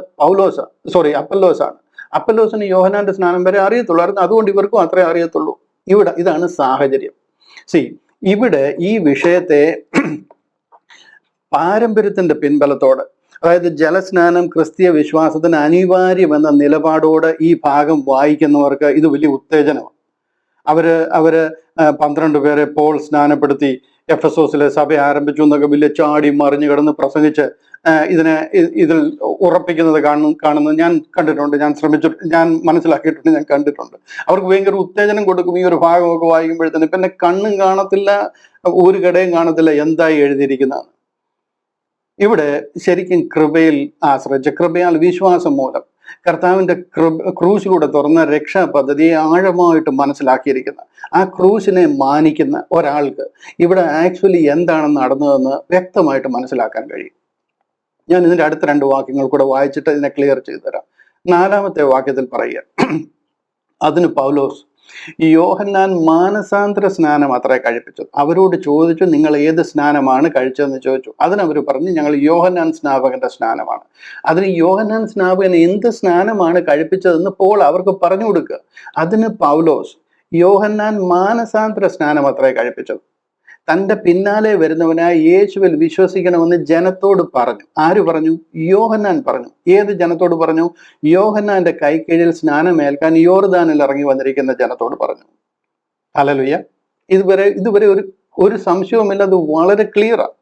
അപ്പല്ലോസാണ്. അപ്പല്ലോസിന് യോഹന്നാന്റെ സ്നാനം വരെ അറിയത്തുള്ളായിരുന്നു. അതുകൊണ്ട് ഇവർക്കും അത്രേ അറിയത്തുള്ളൂ. ഇതാണ് സാഹചര്യം. ഇവിടെ ഈ വിഷയത്തെ പാരമ്പര്യത്തിന്റെ പിൻബലത്തോട്, അതായത് ജലസ്നാനം ക്രിസ്തീയ വിശ്വാസത്തിന് അനിവാര്യമെന്ന നിലപാടോട് ഈ ഭാഗം വായിക്കുന്നവർക്ക് ഇത് വലിയ ഉത്തേജനമാണ്. അവര് 12 പേരെ പോൾ സ്നാനപ്പെടുത്തി എഫെസോസിലെ സഭ ആരംഭിച്ചു എന്നൊക്കെ വലിയ ചാടി മറിഞ്ഞു കിടന്ന് പ്രസംഗിച്ച് ഇതിൽ ഉറപ്പിക്കുന്നത് കാണുന്നത് ഞാൻ കണ്ടിട്ടുണ്ട്, ഞാൻ മനസ്സിലാക്കിയിട്ടുണ്ട്, ഞാൻ കണ്ടിട്ടുണ്ട്. അവർക്ക് ഭയങ്കര ഉത്തേജനം കൊടുക്കും ഈ ഒരു ഭാഗമൊക്കെ വായിക്കുമ്പോഴത്തേന്. പിന്നെ കണ്ണും കാണത്തില്ല, ഒരു കടയും കാണത്തില്ല എന്തായി എഴുതിയിരിക്കുന്നതാണ്. ഇവിടെ ശരിക്കും കൃപയിൽ ആശ്രയിച്ച്, കൃപയാൽ വിശ്വാസം മൂലം കർത്താവിന്റെ ക്രൂശിലൂടെ തുറന്ന രക്ഷാ പദ്ധതിയെ ആഴമായിട്ട് മനസ്സിലാക്കിയിരിക്കുന്ന, ആ ക്രൂശിനെ മാനിക്കുന്ന ഒരാൾക്ക് ഇവിടെ ആക്ച്വലി എന്താണ് നടന്നതെന്ന് വ്യക്തമായിട്ട് മനസ്സിലാക്കാൻ കഴിയും. ഞാൻ ഇതിന്റെ അടുത്ത 2 വാക്യങ്ങൾ കൂടെ വായിച്ചിട്ട് ഇതിനെ ക്ലിയർ ചെയ്തു തരാം. 4-ാമത്തെ വാക്യത്തിൽ പറയുക, അതിന് പൗലോസ്, യോഹന്നാൻ മാനസാന്തര സ്നാനം അത്രേ കഴിപ്പിച്ചത്. അവരോട് ചോദിച്ചു, നിങ്ങൾ ഏത് സ്നാനമാണ് കഴിച്ചതെന്ന് ചോദിച്ചു. അതിനവർ പറഞ്ഞു, ഞങ്ങൾ യോഹന്നാൻ സ്നാപകന്റെ സ്നാനമാണ്. അതിന് യോഹന്നാൻ സ്നാപകൻ എന്ത് സ്നാനമാണ് കഴിപ്പിച്ചതെന്ന് പോൾ അവർക്ക് പറഞ്ഞു കൊടുക്കുക. അതിന് പൗലോസ്, യോഹന്നാൻ മാനസാന്തര സ്നാനം അത്രേ കഴിപ്പിച്ചത്. തൻ്റെ പിന്നാലെ വരുന്നവനായ യേശുവിൽ വിശ്വസിക്കണമെന്ന് ജനത്തോട് പറഞ്ഞു. ആര് പറഞ്ഞു? യോഹന്നാൻ പറഞ്ഞു. ഏത് ജനത്തോട് പറഞ്ഞു? യോഹന്നാന്റെ കൈക്കീഴിൽ സ്നാനമേൽക്കാൻ യോർദാനിൽ ഇറങ്ങി വന്നിരിക്കുന്ന ജനത്തോട് പറഞ്ഞു. ഹല്ലേലൂയ. ഇതുവരെ ഒരു സംശയവുമില്ല, അത് വളരെ ക്ലിയറാണ്.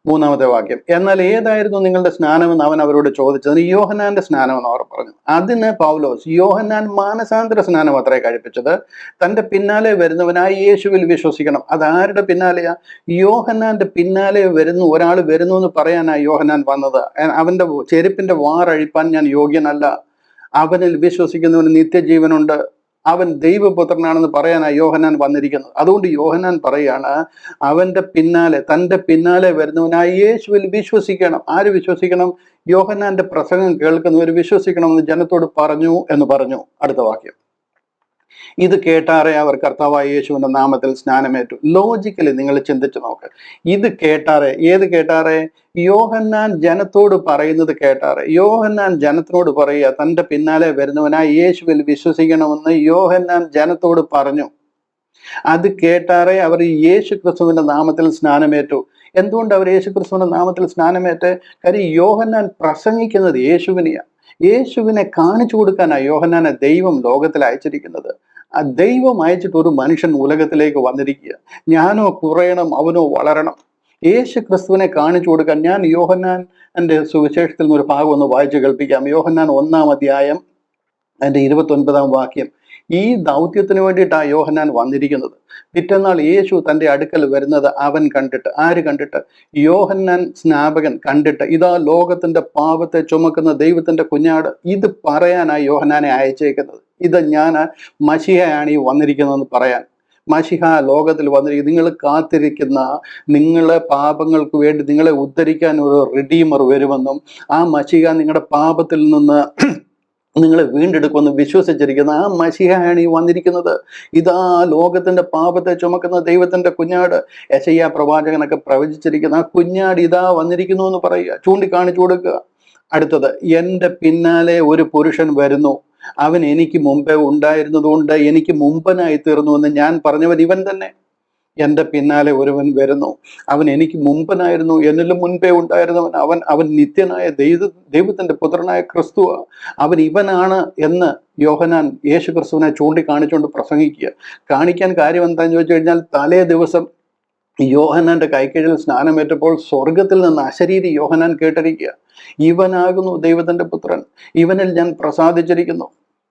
3-ാമത്തെ വാക്യം, എന്നാൽ ഏതായിരുന്നു നിങ്ങളുടെ സ്നാനമെന്ന് അവൻ അവരോട് ചോദിച്ചതിന് യോഹന്നാന്റെ സ്നാനമെന്ന് അവർ പറഞ്ഞു. അതിന് പൗലോസ്, യോഹന്നാൻ മാനസാന്തര സ്നാനം അത്രേ കഴിപ്പിച്ചത്. തൻ്റെ പിന്നാലെ വരുന്നവനായി യേശുവിൽ വിശ്വസിക്കണം. അതാരുടെ പിന്നാലെയാ? യോഹന്നാന്റെ പിന്നാലെ ഒരാൾ വരുന്നു എന്ന് പറയാനാ യോഹന്നാൻ വന്നത്. അവന്റെ ചെരുപ്പിന്റെ വാറഴിപ്പാൻ ഞാൻ യോഗ്യനല്ല, അവനിൽ വിശ്വസിക്കുന്നവന് നിത്യജീവനുണ്ട്, അവൻ ദൈവപുത്രനാണെന്ന് പറയാനാണ് യോഹന്നാൻ വന്നിരിക്കുന്നത്. അതുകൊണ്ട് യോഹന്നാൻ പറയാണ്, തൻ്റെ പിന്നാലെ വരുന്നവനായി യേശുവിൽ വിശ്വസിക്കണം. ആര് വിശ്വസിക്കണം? യോഹന്നാന്റെ പ്രസംഗം കേൾക്കുന്നവർ വിശ്വസിക്കണമെന്ന് ജനത്തോട് പറഞ്ഞു എന്ന് പറഞ്ഞു. അടുത്ത വാക്യം, ഇത് കേട്ടാറെ അവർ കർത്താവായ യേശുവിന്റെ നാമത്തിൽ സ്നാനമേറ്റു. ലോജിക്കലി നിങ്ങൾ ചിന്തിച്ചു നോക്ക്. ഇത് കേട്ടാറെ, ഏത് കേട്ടാറെ? യോഹന്നാൻ ജനത്തോട് പറയുന്നത് കേട്ടാറെ. യോഹന്നാൻ ജനത്തിനോട് പറയുക, തൻ്റെ പിന്നാലെ വരുന്നവനായി യേശുവിൽ വിശ്വസിക്കണമെന്ന് യോഹന്നാൻ ജനത്തോട് പറഞ്ഞു. അത് കേട്ടാറെ അവർ യേശു ക്രിസ്തുവിന്റെ നാമത്തിൽ സ്നാനമേറ്റു. എന്തുകൊണ്ട് അവർ യേശു ക്രിസ്തുവിന്റെ നാമത്തിൽ സ്നാനമേറ്റ്? കാര്യം യോഹന്നാൻ പ്രസംഗിക്കുന്നത് യേശുവിനെ കാണിച്ചു കൊടുക്കാനാണ് യോഹന്നാനെ ദൈവം ലോകത്തിൽ അയച്ചിരിക്കുന്നത്. ആ ദൈവം അയച്ചിട്ട് ഒരു മനുഷ്യൻ ഉലകത്തിലേക്ക് വന്നിരിക്കുക. ഞാനോ കുറയണം, അവനോ വളരണം. യേശു ക്രിസ്തുവിനെ കാണിച്ചു കൊടുക്കാൻ ഞാൻ യോഹന്നാന്റെ സുവിശേഷത്തിൽ നിന്ന് ഒരു ഭാഗം ഒന്ന് വായിച്ചു കേൾപ്പിക്കാം. യോഹന്നാൻ 1-ാം അധ്യായം അതിന്റെ 29-ാം വാക്യം. ഈ ദൗത്യത്തിന് വേണ്ടിയിട്ടാണ് യോഹന്നാൻ വന്നിരിക്കുന്നത്. പിറ്റന്നാൾ യേശു തൻ്റെ അടുക്കൽ വരുന്നത് അവൻ കണ്ടിട്ട്, ആര് കണ്ടിട്ട്? യോഹന്നാൻ സ്നാപകൻ കണ്ടിട്ട്, ഇതാ ലോകത്തിന്റെ പാപത്തെ ചുമക്കുന്ന ദൈവത്തിന്റെ കുഞ്ഞാട്. ഇത് പറയാനാണ് യോഹന്നാനെ അയച്ചേക്കുന്നത്. ഇത് ഞാൻ മശിഹയാണ് ഈ വന്നിരിക്കുന്നതെന്ന് പറയാൻ. മശിഹ ലോകത്തിൽ വന്നിരിക്കുന്നത്, നിങ്ങൾ കാത്തിരിക്കുന്ന, നിങ്ങളെ പാപങ്ങൾക്ക് വേണ്ടി നിങ്ങളെ ഉദ്ധരിക്കാൻ ഒരു റിഡീമർ വരുമെന്നും ആ മശിഹ നിങ്ങളുടെ പാപത്തിൽ നിന്ന് നിങ്ങളെ വീണ്ടെടുക്കുമെന്ന് വിശ്വസിച്ചിരിക്കുന്ന ആ മശിഹയാണ് ഈ വന്നിരിക്കുന്നത്. ഇതാ ലോകത്തിന്റെ പാപത്തെ ചുമക്കുന്ന ദൈവത്തിന്റെ കുഞ്ഞാട്. യെശയ്യാ പ്രവാചകനൊക്കെ പ്രവചിച്ചിരിക്കുന്ന ആ കുഞ്ഞാട് ഇതാ വന്നിരിക്കുന്നു എന്ന് പറയുക, ചൂണ്ടിക്കാണിച്ചു കൊടുക്കുക. അടുത്തത്, എൻ്റെ പിന്നാലെ ഒരു പുരുഷൻ വരുന്നു, അവൻ എനിക്ക് മുമ്പേ ഉണ്ടായിരുന്നതുകൊണ്ട് എനിക്ക് മുമ്പനായി തീർന്നു എന്ന് ഞാൻ പറഞ്ഞവൻ ഇവൻ തന്നെ. എൻ്റെ പിന്നാലെ ഒരുവൻ വരുന്നു, അവൻ എനിക്ക് മുമ്പനായിരുന്നു, എന്നിലും മുൻപേ ഉണ്ടായിരുന്നവൻ. അവൻ നിത്യനായ ദൈവത്തിന്റെ പുത്രനായ ക്രിസ്തുവ, അവൻ ഇവനാണ് എന്ന് യോഹന്നാൻ യേശു ക്രിസ്തുവിനെ ചൂണ്ടിക്കാണിച്ചുകൊണ്ട് പ്രസംഗിക്കുക. കാണിക്കാൻ കാര്യം എന്താണെന്ന് ചോദിച്ചു കഴിഞ്ഞാൽ, തലേ ദിവസം യോഹന്നാന്റെ കൈക്കീഴിൽ സ്നാനമേറ്റപ്പോൾ സ്വർഗത്തിൽ നിന്ന് അശരീരി യോഹന്നാൻ കേട്ടിരിക്കുക, ഇവനാകുന്നു ദൈവത്തിന്റെ പുത്രൻ, ഇവനിൽ ഞാൻ പ്രസാദിച്ചിരിക്കുന്നു.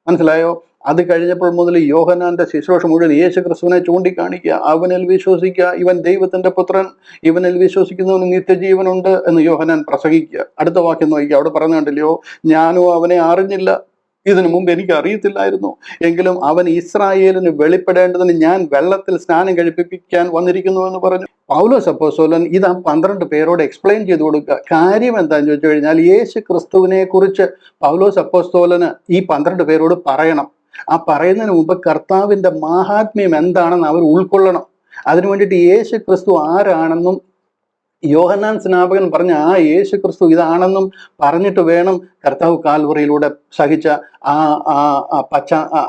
മനസ്സിലായോ? അത് കഴിഞ്ഞപ്പോൾ മുതൽ യോഹന്നാന്റെ ശുശ്രൂഷ മുഴുവൻ യേശു ക്രിസ്തുവിനെ ചൂണ്ടിക്കാണിക്കുക, അവനിൽ വിശ്വസിക്കുക, ഇവൻ ദൈവത്തിന്റെ പുത്രൻ, ഇവനിൽ വിശ്വസിക്കുന്നവന് നിത്യജീവനുണ്ട് എന്ന് യോഹന്നാൻ പ്രസംഗിക്കുക. അടുത്ത വാക്യം നോക്കിക്കുക, അവിടെ പറഞ്ഞു കണ്ടില്ലയോ, ഞാനോ അവനെ അറിഞ്ഞില്ല, ഇതിനു മുമ്പ് എനിക്ക് അറിയത്തില്ലായിരുന്നു. എങ്കിലും അവൻ ഇസ്രായേലിന് വെളിപ്പെടേണ്ടതിന് ഞാൻ വെള്ളത്തിൽ സ്നാനം കഴിപ്പിക്കാൻ വന്നിരിക്കുന്നു എന്ന് പറഞ്ഞു. പൗലോസ് അപ്പോസ്തലൻ ഇത് ആ 12 പേരോട് എക്സ്പ്ലെയിൻ ചെയ്ത് കൊടുക്കുക. കാര്യം എന്താണെന്ന് ചോദിച്ചു കഴിഞ്ഞാൽ, യേശു ക്രിസ്തുവിനെ കുറിച്ച് പൗലോസ് അപ്പോസ്തലന് ഈ 12 പേരോട് പറയണം. ആ പറയുന്നതിന് മുമ്പ് കർത്താവിന്റെ മാഹാത്മ്യം എന്താണെന്ന് അവർ ഉൾക്കൊള്ളണം. അതിനു വേണ്ടിയിട്ട് യേശു ക്രിസ്തു ആരാണെന്നും യോഹന്നാൻ സ്നാപകൻ പറഞ്ഞ ആ യേശു ക്രിസ്തു ഇതാണെന്നും പറഞ്ഞിട്ട് വേണം കർത്താവ് കാൽവറിയിലൂടെ സഹിച്ച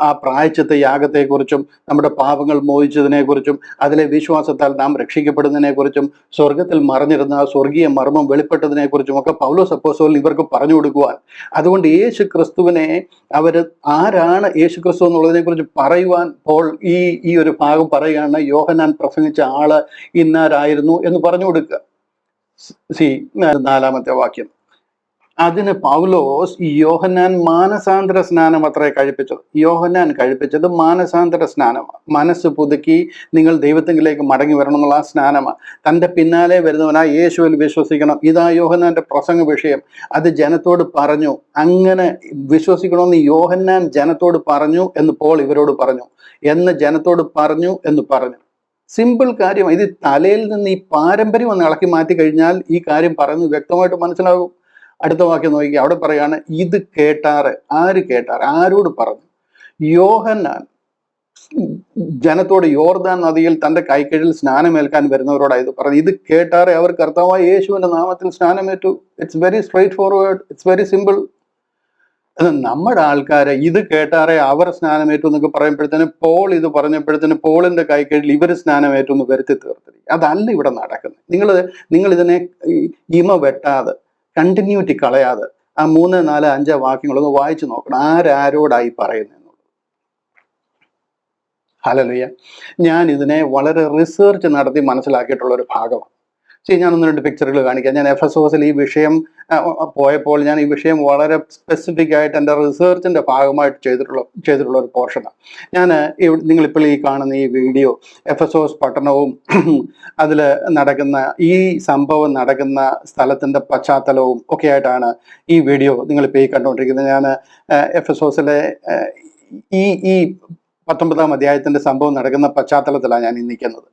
ആ പ്രായശ്ചിത്ത യാഗത്തെക്കുറിച്ചും നമ്മുടെ പാപങ്ങൾ മോചിച്ചതിനെ കുറിച്ചും അതിലെ വിശ്വാസത്താൽ നാം രക്ഷിക്കപ്പെടുന്നതിനെ കുറിച്ചും സ്വർഗത്തിൽ മറഞ്ഞിരുന്ന ആ സ്വർഗീയ മർമ്മം വെളിപ്പെട്ടതിനെ കുറിച്ചും ഒക്കെ പൗലോസ് അപ്പോസ്തലൻ ഇവർക്ക് പറഞ്ഞു കൊടുക്കുവാൻ. അതുകൊണ്ട് യേശു ക്രിസ്തുവിനെ അവർ ആരാണ് യേശു ക്രിസ്തു എന്നുള്ളതിനെ കുറിച്ച് പറയുവാൻ ഈ ഒരു ഭാഗം പറയുകയാണ്. യോഹന്നാൻ പ്രസംഗിച്ച ആള് ഇന്നാരായിരുന്നു എന്ന് പറഞ്ഞു കൊടുക്കുക. 4-ാമത്തെ വാക്യം. അതിന് പൗലോസ് യോഹന്നാൻ മാനസാന്തര സ്നാനം അത്രേ കഴിപ്പിച്ചത്. യോഹന്നാൻ കഴിപ്പിച്ചത് മാനസാന്തര സ്നാനമാണ്. മനസ്സ് പുതുക്കി നിങ്ങൾ ദൈവത്തിലേക്ക് മടങ്ങി വരണം എന്നുള്ള ആ സ്നാനമാണ്. തൻ്റെ പിന്നാലെ വരുന്നവനാ യേശുവിൽ വിശ്വസിക്കണം. ഇതാ യോഹന്നാന്റെ പ്രസംഗ വിഷയം. അത് ജനത്തോട് പറഞ്ഞു. അങ്ങനെ വിശ്വസിക്കണമെന്ന് യോഹന്നാൻ ജനത്തോട് പറഞ്ഞു എന്ന് പോൾ ഇവരോട് പറഞ്ഞു, എന്ന് ജനത്തോട് പറഞ്ഞു എന്ന് പറഞ്ഞു. സിമ്പിൾ കാര്യം. ഇത് തലയിൽ നിന്ന് ഈ പാരമ്പര്യം ഒന്ന് ഇളക്കി മാറ്റി കഴിഞ്ഞാൽ ഈ കാര്യം പറയുന്നത് വ്യക്തമായിട്ട് മനസ്സിലാകും. അടുത്ത വാക്യം നോക്കി, അവിടെ പറയാണ്, ഇത് കേട്ടാറ്. ആര് കേട്ടാറ്? ആരോട് പറഞ്ഞു? യോഹന്നാൻ ജനത്തോട് യോർദാൻ നദിയിൽ തന്റെ കൈക്കീഴിൽ സ്നാനമേൽക്കാൻ വരുന്നവരോടാണ് ഇത് പറഞ്ഞു. ഇത് കേട്ടാറെ അവർ കർത്താവായ യേശുവിന്റെ നാമത്തിൽ സ്നാനമേറ്റു. It's very straightforward, it's very simple. നമ്മുടെ ആൾക്കാരെ ഇത് കേട്ടാറെ അവർ സ്നാനമേറ്റു എന്നൊക്കെ പറയുമ്പോഴത്തേന് പോൾ ഇത് പറഞ്ഞപ്പോഴത്തേന് പോളിന്റെ കൈക്കീഴിൽ ഇവർ സ്നാനമേറ്റു എന്ന് വരുത്തി തീർത്തിരിക്കും. അതല്ല ഇവിടെ നടക്കുന്നത്. നിങ്ങൾ ഇതിനെ ഇമ വെട്ടാതെ, കണ്ടിന്യൂറ്റി കളയാതെ ആ 3, 4, 5 വാക്യങ്ങളൊന്ന് വായിച്ചു നോക്കണം. ആരോടായി പറയുന്നത്. ഹല്ലേലൂയ. ഞാൻ ഇതിനെ വളരെ റിസർച്ച് നടത്തി മനസ്സിലാക്കിയിട്ടുള്ള ഒരു ഭാഗമാണ്. ഞാൻ 1-2 പിക്ചറുകൾ കാണിക്കാം. ഞാൻ എഫെസോസിൽ ഈ വിഷയം പോയപ്പോൾ ഞാൻ ഈ വിഷയം വളരെ സ്പെസിഫിക് ആയിട്ട് എൻ്റെ റിസർച്ചിന്റെ ഭാഗമായിട്ട് ചെയ്തിട്ടുള്ള ഒരു പോർഷനാണ്. നിങ്ങളിപ്പോൾ ഈ കാണുന്ന ഈ വീഡിയോ എഫെസോസ് പട്ടണവും അതിൽ നടക്കുന്ന ഈ സംഭവം നടക്കുന്ന സ്ഥലത്തിന്റെ പശ്ചാത്തലവും ഒക്കെ ആയിട്ടാണ് ഈ വീഡിയോ നിങ്ങളിപ്പോൾ ഈ കണ്ടുകൊണ്ടിരിക്കുന്നത്. ഞാൻ എഫെസോസിലെ ഈ 19-ാം അധ്യായത്തിന്റെ സംഭവം നടക്കുന്ന പശ്ചാത്തലത്തിലാണ് ഞാൻ നിൽക്കുന്നത്.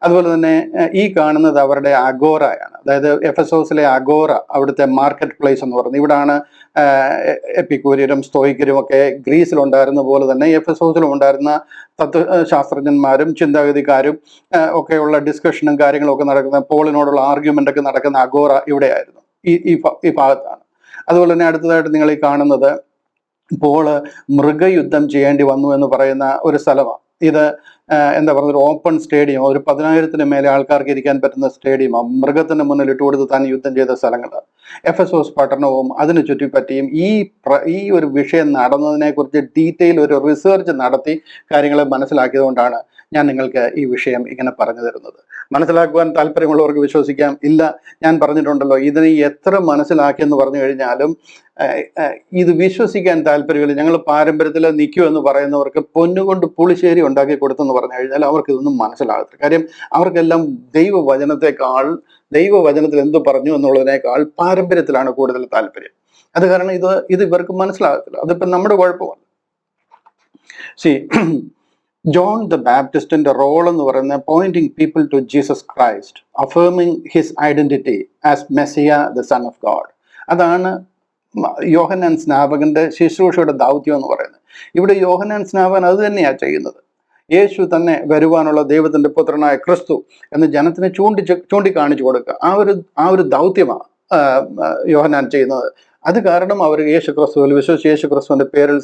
അതുപോലെ തന്നെ ഈ കാണുന്നത് അവരുടെ അഗോറയാണ്. അതായത് എഫെസോസിലെ അഗോറ, അവിടുത്തെ മാർക്കറ്റ് പ്ലേസ് എന്ന് പറയുന്നത്. ഇവിടാണ് എപ്പിക്കൂര്യരും സ്തോയിക്കരും ഒക്കെ ഗ്രീസിലുണ്ടായിരുന്ന പോലെ തന്നെ എഫെസോസിലും ഉണ്ടായിരുന്ന തത്വശാസ്ത്രജ്ഞന്മാരും ചിന്താഗതിക്കാരും ഒക്കെയുള്ള ഡിസ്കഷനും കാര്യങ്ങളും ഒക്കെ നടക്കുന്ന, പോളിനോടുള്ള ആർഗ്യുമെന്റ് ഒക്കെ നടക്കുന്ന അഗോറ ഇവിടെയായിരുന്നു, ഈ ഭാഗത്താണ്. അതുപോലെ തന്നെ അടുത്തതായിട്ട് നിങ്ങൾ ഈ കാണുന്നത് പോള് മൃഗയുദ്ധം ചെയ്യേണ്ടി വന്നു എന്ന് പറയുന്ന ഒരു സ്ഥലമാണ്. ഇത് എന്താ പറയുക, ഒരു ഓപ്പൺ സ്റ്റേഡിയം, ഒരു 10,000-ന് മേലെ ആൾക്കാർക്ക് ഇരിക്കാൻ പറ്റുന്ന സ്റ്റേഡിയമാണ്. മൃഗത്തിന് മുന്നിൽ ഇട്ടുകൊടുത്ത് താൻ യുദ്ധം ചെയ്ത സ്ഥലങ്ങൾ. എഫെസോസ് പട്ടണവും അതിന് ചുറ്റിപ്പറ്റിയും ഈ ഒരു വിഷയം നടന്നതിനെ കുറിച്ച് ഡീറ്റെയിൽ ഒരു റിസർച്ച് നടത്തി കാര്യങ്ങളെ മനസ്സിലാക്കിയത് കൊണ്ടാണ് ഞാൻ നിങ്ങൾക്ക് ഈ വിഷയം ഇങ്ങനെ പറഞ്ഞു തരുന്നത്. മനസ്സിലാക്കുവാൻ താല്പര്യമുള്ളവർക്ക് വിശ്വസിക്കാം. ഇല്ല, ഞാൻ പറഞ്ഞിട്ടുണ്ടല്ലോ, ഇതിനെ എത്ര മനസ്സിലാക്കിയെന്ന് പറഞ്ഞു കഴിഞ്ഞാലും ഇത് വിശ്വസിക്കാൻ താല്പര്യമില്ല. ഞങ്ങൾ പാരമ്പര്യത്തിൽ നിൽക്കുമെന്ന് പറയുന്നവർക്ക് പൊന്നുകൊണ്ട് പുളിശ്ശേരി ഉണ്ടാക്കി കൊടുത്തെന്ന് പറഞ്ഞു കഴിഞ്ഞാൽ അവർക്ക് ഇതൊന്നും മനസ്സിലാകത്തില്ല. കാര്യം അവർക്കെല്ലാം ദൈവവചനത്തിൽ എന്തു പറഞ്ഞു എന്നുള്ളതിനേക്കാൾ പാരമ്പര്യത്തിലാണ് കൂടുതൽ താല്പര്യം. അത് കാരണം ഇത് ഇവർക്ക് മനസ്സിലാകത്തില്ല. അതിപ്പം നമ്മുടെ കുഴപ്പമാണ്. ജോൺ ദ ബാപ്റ്റിസ്റ്റിന്റെ റോൾ എന്ന് പറയുന്നത് pointing people to Jesus Christ, affirming his identity as Messiah the son of God. അതാണ് യോഹന്നാൻ സ്നാപകന്റെ ശുശ്രൂഷയുടെ ദൗത്യം എന്ന് പറയുന്നത്. ഇവിടെ യോഹന്നാൻ സ്നാപകൻ അത് തന്നെയാണ് ചെയ്യുന്നത്. യേശു തന്നെ വരുവാനുള്ള ദൈവത്തിന്റെ പുത്രനായ ക്രിസ്തു എന്ന് ജനത്തിന് ചൂണ്ടിക്കാണിച്ചു കൊടുക്കുക. ആ ഒരു ദൗത്യമാണ് യോഹന്നാൻ ചെയ്യുന്നത്. അത് കാരണം അവർ യേശു ക്രിസ്തുവിൽ വിശ്വസിച്ച് യേശു ക്രിസ്തുവിന്റെ പേരിൽ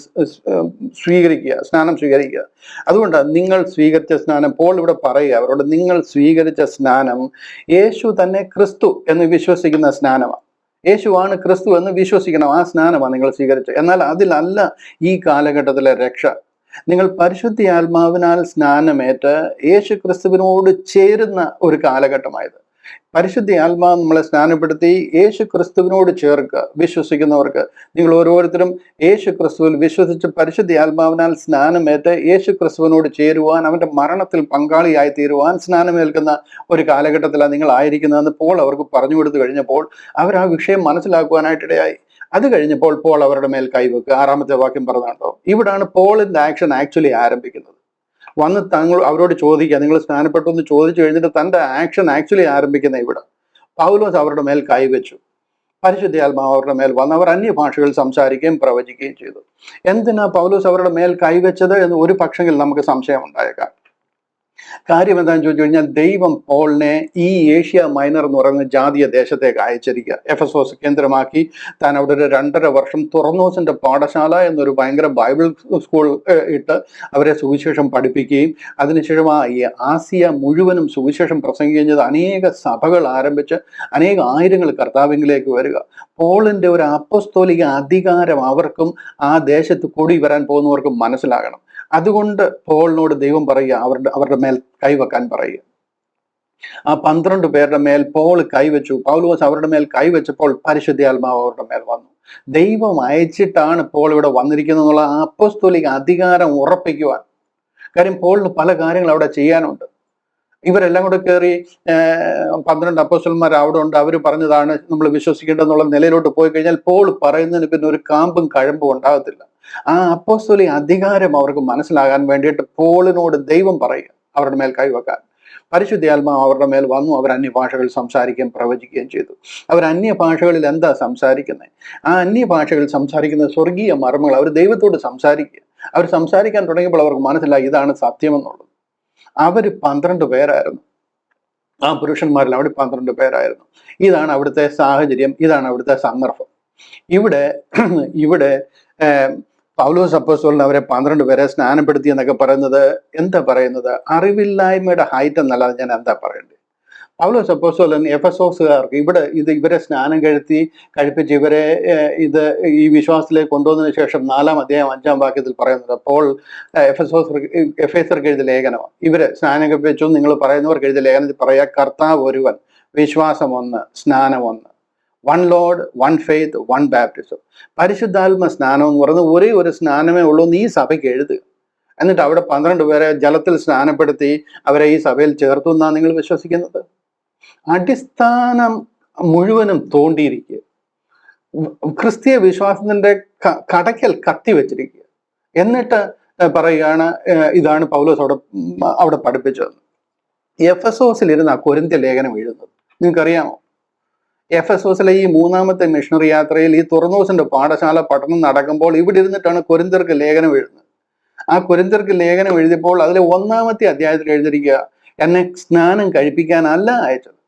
സ്നാനം സ്വീകരിക്കുക. അതുകൊണ്ട് നിങ്ങൾ സ്വീകരിച്ച സ്നാനം, പോൾ ഇവിടെ പറയുക അവരോട്, നിങ്ങൾ സ്വീകരിച്ച സ്നാനം യേശു തന്നെ ക്രിസ്തു എന്ന് വിശ്വസിക്കുന്ന സ്നാനമാണ്. യേശുവാണ് ക്രിസ്തു എന്ന് വിശ്വസിക്കണം. ആ സ്നാനമാണ് നിങ്ങൾ സ്വീകരിച്ചത്. എന്നാൽ അതിലല്ല ഈ കാലഘട്ടത്തിലെ രക്ഷ. നിങ്ങൾ പരിശുദ്ധാത്മാവിനാൽ സ്നാനമേറ്റ് യേശു ക്രിസ്തുവിനോട് ചേരുന്ന ഒരു കാലഘട്ടമായത്. പരിശുദ്ധാത്മാവ് നമ്മളെ സ്നാനപ്പെടുത്തി യേശു ക്രിസ്തുവിനോട് ചേർക്കുക. വിശ്വസിക്കുന്നവർക്ക് നിങ്ങൾ ഓരോരുത്തരും യേശു ക്രിസ്തുവിൽ വിശ്വസിച്ച് പരിശുദ്ധാത്മാവിനാൽ സ്നാനമേറ്റ് യേശു ക്രിസ്തുവിനോട് ചേരുവാൻ, അവന്റെ മരണത്തിൽ പങ്കാളിയായി തീരുവാൻ സ്നാനമേൽക്കുന്ന ഒരു കാലഘട്ടത്തിലാണ് നിങ്ങൾ ആയിരിക്കുന്നതെന്ന് പോൾ അവർക്ക് പറഞ്ഞു കൊടുത്തു കഴിഞ്ഞപ്പോൾ അവർ ആ വിഷയം മനസ്സിലാക്കുവാനായിട്ടിടയായി. അത് കഴിഞ്ഞപ്പോൾ പോൾ അവരുടെ മേൽ കൈവെക്കുക. 6-ാമത്തെ വാക്യം പറഞ്ഞാട്ടോ. ഇവിടാണ് പോളിന്റെ ആക്ഷൻ ആക്ച്വലി ആരംഭിക്കുന്നത്. വന്ന് തങ്ങൾ അവരോട് ചോദിക്കുക, നിങ്ങൾ സ്നാനപ്പെട്ടു എന്ന് ചോദിച്ചു കഴിഞ്ഞിട്ട് തന്റെ ആക്ഷൻ ആക്ച്വലി ആരംഭിക്കുന്ന ഇവിടെ. പൗലോസ് അവരുടെ മേൽ കൈവച്ചു. പരിശുദ്ധാത്മാവ് അവരുടെ മേൽ വന്ന് അവർ അന്യഭാഷകൾ സംസാരിക്കുകയും പ്രവചിക്കുകയും ചെയ്തു. എന്തിനാ പൗലോസ് അവരുടെ മേൽ കൈവച്ചത് എന്ന് ഒരു പക്ഷെങ്കിൽ നമുക്ക് സംശയം ഉണ്ടായേക്കാം. കാര്യം എന്താണെന്ന് ചോദിച്ചു കഴിഞ്ഞാൽ, ദൈവം പോളിനെ ഈ ഏഷ്യ മൈനർ എന്ന് പറയുന്ന ജാതീയ ദേശത്തേക്ക് അയച്ചിരിക്കുക. എഫെസോസ് കേന്ദ്രമാക്കി താൻ അവിടെ ഒരു 2.5 വർഷം തുറന്നോസിന്റെ പാഠശാല എന്നൊരു ഭയങ്കര ബൈബിൾ സ്കൂൾ ഇട്ട് അവരെ സുവിശേഷം പഠിപ്പിക്കുകയും അതിനുശേഷം ഈ ആസിയ മുഴുവനും സുവിശേഷം പ്രസംഗിക്കുകയും ചെയ്ത് അനേക സഭകൾ ആരംഭിച്ച് അനേക ആയിരങ്ങൾ കർത്താവിലേക്ക് വരിക. പോളിന്റെ ഒരു അപ്പസ്തോലിക അധികാരം അവർക്കും ആ ദേശത്ത് കൂടി വരാൻ പോകുന്നവർക്കും മനസ്സിലാകണം. അതുകൊണ്ട് പോളിനോട് ദൈവം പറയുക, അവരുടെ മേൽ കൈവെക്കാൻ പറയുക. ആ 12 പേരുടെ മേൽ പോൾ കൈവച്ചു. പൗലോസ് അവരുടെ മേൽ കൈവച്ചപ്പോൾ പരിശുദ്ധാത്മാവ് അവരുടെ മേൽ വന്നു. ദൈവം അയച്ചിട്ടാണ് പോൾ ഇവിടെ വന്നിരിക്കുന്നത് എന്നുള്ള ആ അപ്പോസ്തോലിക അധികാരം ഉറപ്പിക്കുവാൻ. കാര്യം പോളിന് പല കാര്യങ്ങൾ അവിടെ ചെയ്യാനുണ്ട്. ഇവരെല്ലാം കൂടെ കയറി 12 അപ്പോസ്തലന്മാർ അവിടെ ഉണ്ട്, അവർ പറഞ്ഞതാണ് നമ്മൾ വിശ്വസിക്കേണ്ടതെന്നുള്ള നിലയിലോട്ട് പോയി കഴിഞ്ഞാൽ പോൾ പറയുന്നതിന് പിന്നെ ഒരു കാമ്പും കഴമ്പും ഉണ്ടാകത്തില്ല. ആ അപ്പോസ്തോലിക അധികാരം അവർക്ക് മനസ്സിലാകാൻ വേണ്ടിയിട്ട് പോളിനോട് ദൈവം പറയുക അവരുടെ മേൽ കൈവെക്കാൻ. പരിശുദ്ധാത്മാവ് അവരുടെ മേൽ വന്നു. അവർ അന്യഭാഷകൾ സംസാരിക്കുകയും പ്രവചിക്കുകയും ചെയ്തു. അവർ അന്യഭാഷകളിൽ എന്താ സംസാരിക്കുന്നത്? ആ അന്യഭാഷകൾ സംസാരിക്കുന്ന സ്വർഗീയ മർമ്മങ്ങൾ അവർ ദൈവത്തോട് സംസാരിക്കുക. അവർ സംസാരിക്കാൻ തുടങ്ങിയപ്പോൾ അവർക്ക് മനസ്സിലായി ഇതാണ് സത്യമെന്നുള്ളത്. അവർ 12 പേരായിരുന്നു. ആ പുരുഷന്മാരിൽ അവിടെ 12 പേരായിരുന്നു. ഇതാണ് അവിടുത്തെ സാഹചര്യം, ഇതാണ് അവിടുത്തെ സന്ദർഭം. ഇവിടെ പൗലോസ് അപ്പോസ്തലൻ അവരെ 12 പേരെ സ്നാനപ്പെടുത്തി എന്നൊക്കെ പറയുന്നത് എന്താ പറയുന്നത്? അറിവില്ലായ്മയുടെ ഹൈറ്റ് എന്നല്ലാതെ ഞാൻ എന്താ പറയേണ്ടത്? പൗലോസ് അപ്പോസ്തലൻ എഫെസോസുകാർക്ക് ഇവരെ സ്നാനം കഴിപ്പിച്ച് ഇവരെ ഈ വിശ്വാസത്തിലേക്ക് കൊണ്ടുവന്നതിന് ശേഷം 4-ാം അധ്യായം 5-ാം വാക്യത്തിൽ പറയുന്നത് പോൾ എഫേസർക്ക് എഴുതിയ ലേഖനമാണ്. ഇവരെ സ്നാനം കഴിപ്പിച്ചു നിങ്ങൾ പറയുന്നവർക്ക് എഴുതിയ ലേഖനത്തിൽ പറയാ, കർത്താവ് ഒരുവൻ, വിശ്വാസം ഒന്ന്, സ്നാനം ഒന്ന്, 1 Lord, 1 faith, 1 baptism. പരിശുദ്ധാത്മ സ്നാനം എന്ന് പറയുന്നത് ഒരേ ഒരു സ്നാനമേ ഉള്ളൂ എന്ന് ഈ സഭയ്ക്ക് എഴുതുക. എന്നിട്ട് അവിടെ 12 പേരെ ജലത്തിൽ സ്നാനപ്പെടുത്തി അവരെ ഈ സഭയിൽ ചേർത്തു എന്നാണ് നിങ്ങൾ വിശ്വസിക്കുന്നത്? അടിസ്ഥാനം മുഴുവനും തോണ്ടിയിരിക്കുക. ക്രിസ്തീയ വിശ്വാസത്തിന്റെ കടയ്ക്കൽ കത്തി വെച്ചിരിക്കുക. എന്നിട്ട് പറയുകയാണ് ഇതാണ് പൗലോസ് അവിടെ പഠിപ്പിച്ചത്. എഫെസോസിൽ ഇരുന്ന കൊരിന്ത്യ ലേഖനം എഴുതുന്നത് നിങ്ങൾക്കറിയാമോ? എഫെസോസിലെ ഈ 3-ാമത്തെ മിഷണറി യാത്രയിൽ ഈ തുറന്നോസിന്റെ പാഠശാല പഠനം നടക്കുമ്പോൾ ഇവിടെ ഇരുന്നിട്ടാണ് കൊരിന്ത്യർക്ക് ലേഖനം എഴുതുന്നത്. ആ കൊരിന്ത്യർക്ക് ലേഖനം എഴുതിയപ്പോൾ അതിലെ 1-ാമത്തെ അധ്യായത്തിൽ എഴുതിയിരിക്കുക, എന്നെ സ്നാനം കഴിപ്പിക്കാനല്ല അയച്ചത്.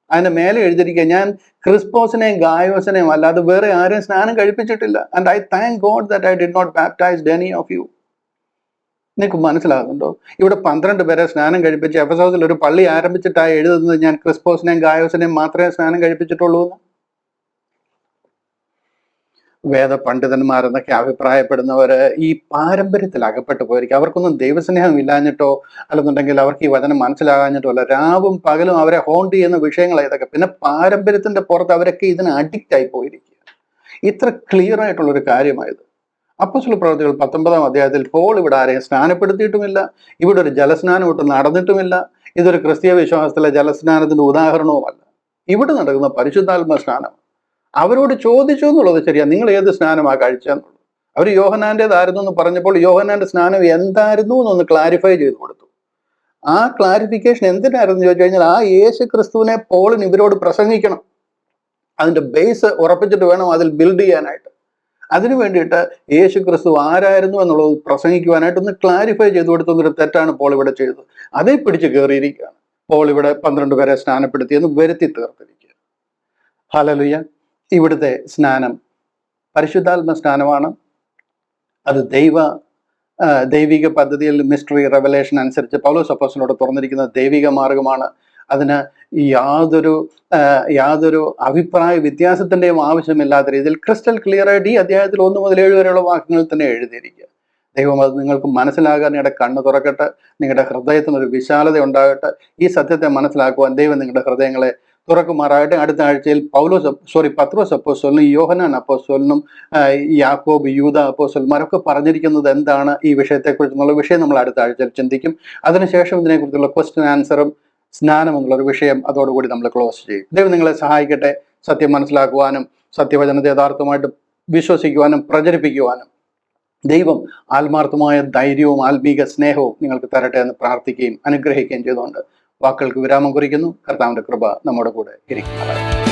അതിന്റെ മേലെ എഴുതിയിരിക്കുക, ഞാൻ ക്രിസ്പോസിനെയും ഗായോസിനെയും അല്ലാതെ വേറെ ആരെയും സ്നാനം കഴിപ്പിച്ചിട്ടില്ല. And I thank God that I did not baptized any of you. നിങ്ങൾക്ക് മനസ്സിലാകുന്നുണ്ടോ? ഇവിടെ 12 പേരെ സ്നാനം കഴിപ്പിച്ച് എഫെസോസിൽ ഒരു പള്ളി ആരംഭിച്ചിട്ടായി എഴുതുന്നത് ഞാൻ ക്രിസ്പോസിനെയും ഗായോസിനെയും മാത്രമേ സ്നാനം കഴിപ്പിച്ചിട്ടുള്ളൂ എന്ന്. വേദ പണ്ഡിതന്മാരെന്നൊക്കെ അഭിപ്രായപ്പെടുന്നവര് ഈ പാരമ്പര്യത്തിൽ അകപ്പെട്ടു പോയിരിക്കും. അവർക്കൊന്നും ദൈവസ്നേഹം ഇല്ലാഞ്ഞിട്ടോ അല്ലെന്നുണ്ടെങ്കിൽ അവർക്ക് ഈ വചനം മനസ്സിലാകാഞ്ഞിട്ടോ അല്ല. രാവും പകലും അവരെ ഹോണ്ട് ചെയ്യുന്ന വിഷയങ്ങൾ ഇതൊക്കെ. പിന്നെ പാരമ്പര്യത്തിന്റെ പുറത്ത് അവരൊക്കെ ഇതിന് അഡിക്റ്റ് ആയി പോയിരിക്കുക. ഇത്ര ക്ലിയർ ആയിട്ടുള്ളൊരു കാര്യമായത്. അപ്പോസ്തല പ്രവൃത്തികൾ 19-ാം അധ്യായത്തിൽ പോൾ ഇവിടെ ആരെയും സ്നാനപ്പെടുത്തിയിട്ടുമില്ല. ഇവിടെ ഒരു ജലസ്നാനം ഒട്ടും നടന്നിട്ടുമില്ല. ഇതൊരു ക്രിസ്തീയ വിശ്വാസത്തിലെ ജലസ്നാനത്തിന്റെ ഉദാഹരണവുമല്ല. ഇവിടെ നടക്കുന്ന പരിശുദ്ധാത്മ സ്നാനം. അവരോട് ചോദിച്ചു എന്നുള്ളത് ശരിയാ, നിങ്ങൾ ഏത് സ്നാനമാണ് കഴിച്ചെന്നുള്ളത്. അവർ യോഹന്നാന്റേതായിരുന്നു എന്ന് പറഞ്ഞപ്പോൾ യോഹന്നാന്റെ സ്നാനം എന്തായിരുന്നു എന്നൊന്ന് ക്ലാരിഫൈ ചെയ്ത് കൊടുത്തു. ആ ക്ലാരിഫിക്കേഷൻ എന്തിനായിരുന്നു ചോദിച്ചു കഴിഞ്ഞാൽ, ആ യേശു ക്രിസ്തുവിനെ പോളിന് ഇവരോട് പ്രസംഗിക്കണം. അതിന്റെ ബേസ് ഉറപ്പിച്ചിട്ട് വേണം അതിൽ ബിൽഡ് ചെയ്യാനായിട്ട്. അതിനു വേണ്ടിയിട്ട് യേശു ക്രിസ്തു ആരായിരുന്നു എന്നുള്ളത് പ്രസംഗിക്കുവാനായിട്ട് ഒന്ന് ക്ലാരിഫൈ ചെയ്തു കൊടുത്തൊന്നൊരു തെറ്റാണ് പോൾ ഇവിടെ ചെയ്തത്. അതേ പിടിച്ച് കയറിയിരിക്കുകയാണ്. പോൾ ഇവിടെ 12 പേരെ സ്നാനപ്പെടുത്തിയെന്ന് വരുത്തി തീർത്തിരിക്കുക. ഹല്ലേലൂയ. ഇവിടുത്തെ സ്നാനം പരിശുദ്ധാത്മ സ്നാനമാണ്. അത് ദൈവിക പദ്ധതിയിൽ മിസ്റ്ററി റെവലേഷൻ അനുസരിച്ച് പൗലോസ് അപ്പോസ്തലനോട് തുറന്നിരിക്കുന്ന ദൈവിക മാർഗമാണ്. അതിന് യാതൊരു അഭിപ്രായ വ്യത്യാസത്തിന്റെയും ആവശ്യമില്ലാത്ത രീതിയിൽ ക്രിസ്റ്റൽ ക്ലിയർ ആയിട്ട് ഈ അധ്യായത്തിൽ 1 മുതൽ 7 വരെയുള്ള വാക്യങ്ങളിൽ തന്നെ എഴുതിയിരിക്കുക. ദൈവം അത് നിങ്ങൾക്ക് മനസ്സിലാകാൻ നിങ്ങളുടെ കണ്ണ് തുറക്കട്ടെ, നിങ്ങളുടെ ഹൃദയത്തിന് ഒരു വിശാലത ഉണ്ടാകട്ടെ. ഈ സത്യത്തെ മനസ്സിലാക്കുവാൻ ദൈവം നിങ്ങളുടെ ഹൃദയങ്ങളെ തുറക്കുമാറാകട്ടെ. അടുത്ത ആഴ്ചയിൽ പത്രോസ് അപ്പോസ്തലനും യോഹന്നാൻ അപ്പോസ്തലനും യാക്കോബ് യൂദ അപ്പോസ്തലന്മാരൊക്കെ പറഞ്ഞിരിക്കുന്നത് എന്താണ് ഈ വിഷയത്തെക്കുറിച്ചെന്നുള്ള വിഷയം നമ്മൾ അടുത്ത ആഴ്ചയിൽ ചിന്തിക്കും. അതിനുശേഷം ഇതിനെക്കുറിച്ചുള്ള ക്വസ്റ്റ്യൻ ആൻസറും സ്നാനം എന്നുള്ളൊരു വിഷയം അതോടുകൂടി നമ്മൾ ക്ലോസ് ചെയ്യും. ദൈവം നിങ്ങളെ സഹായിക്കട്ടെ സത്യം മനസ്സിലാക്കുവാനും സത്യവചനത്തെ യഥാർത്ഥമായിട്ട് വിശ്വസിക്കുവാനും പ്രചരിപ്പിക്കുവാനും ദൈവം ആത്മാർത്ഥമായ ധൈര്യവും ആത്മീക സ്നേഹവും നിങ്ങൾക്ക് തരട്ടെ എന്ന് പ്രാർത്ഥിക്കുകയും അനുഗ്രഹിക്കുകയും ചെയ്തുകൊണ്ട് വാക്കുകൾക്ക് വിരാമം കുറിക്കുന്നു. കർത്താവിന്റെ കൃപ നമ്മുടെ കൂടെ ഇരിക്കുന്നതാണ്.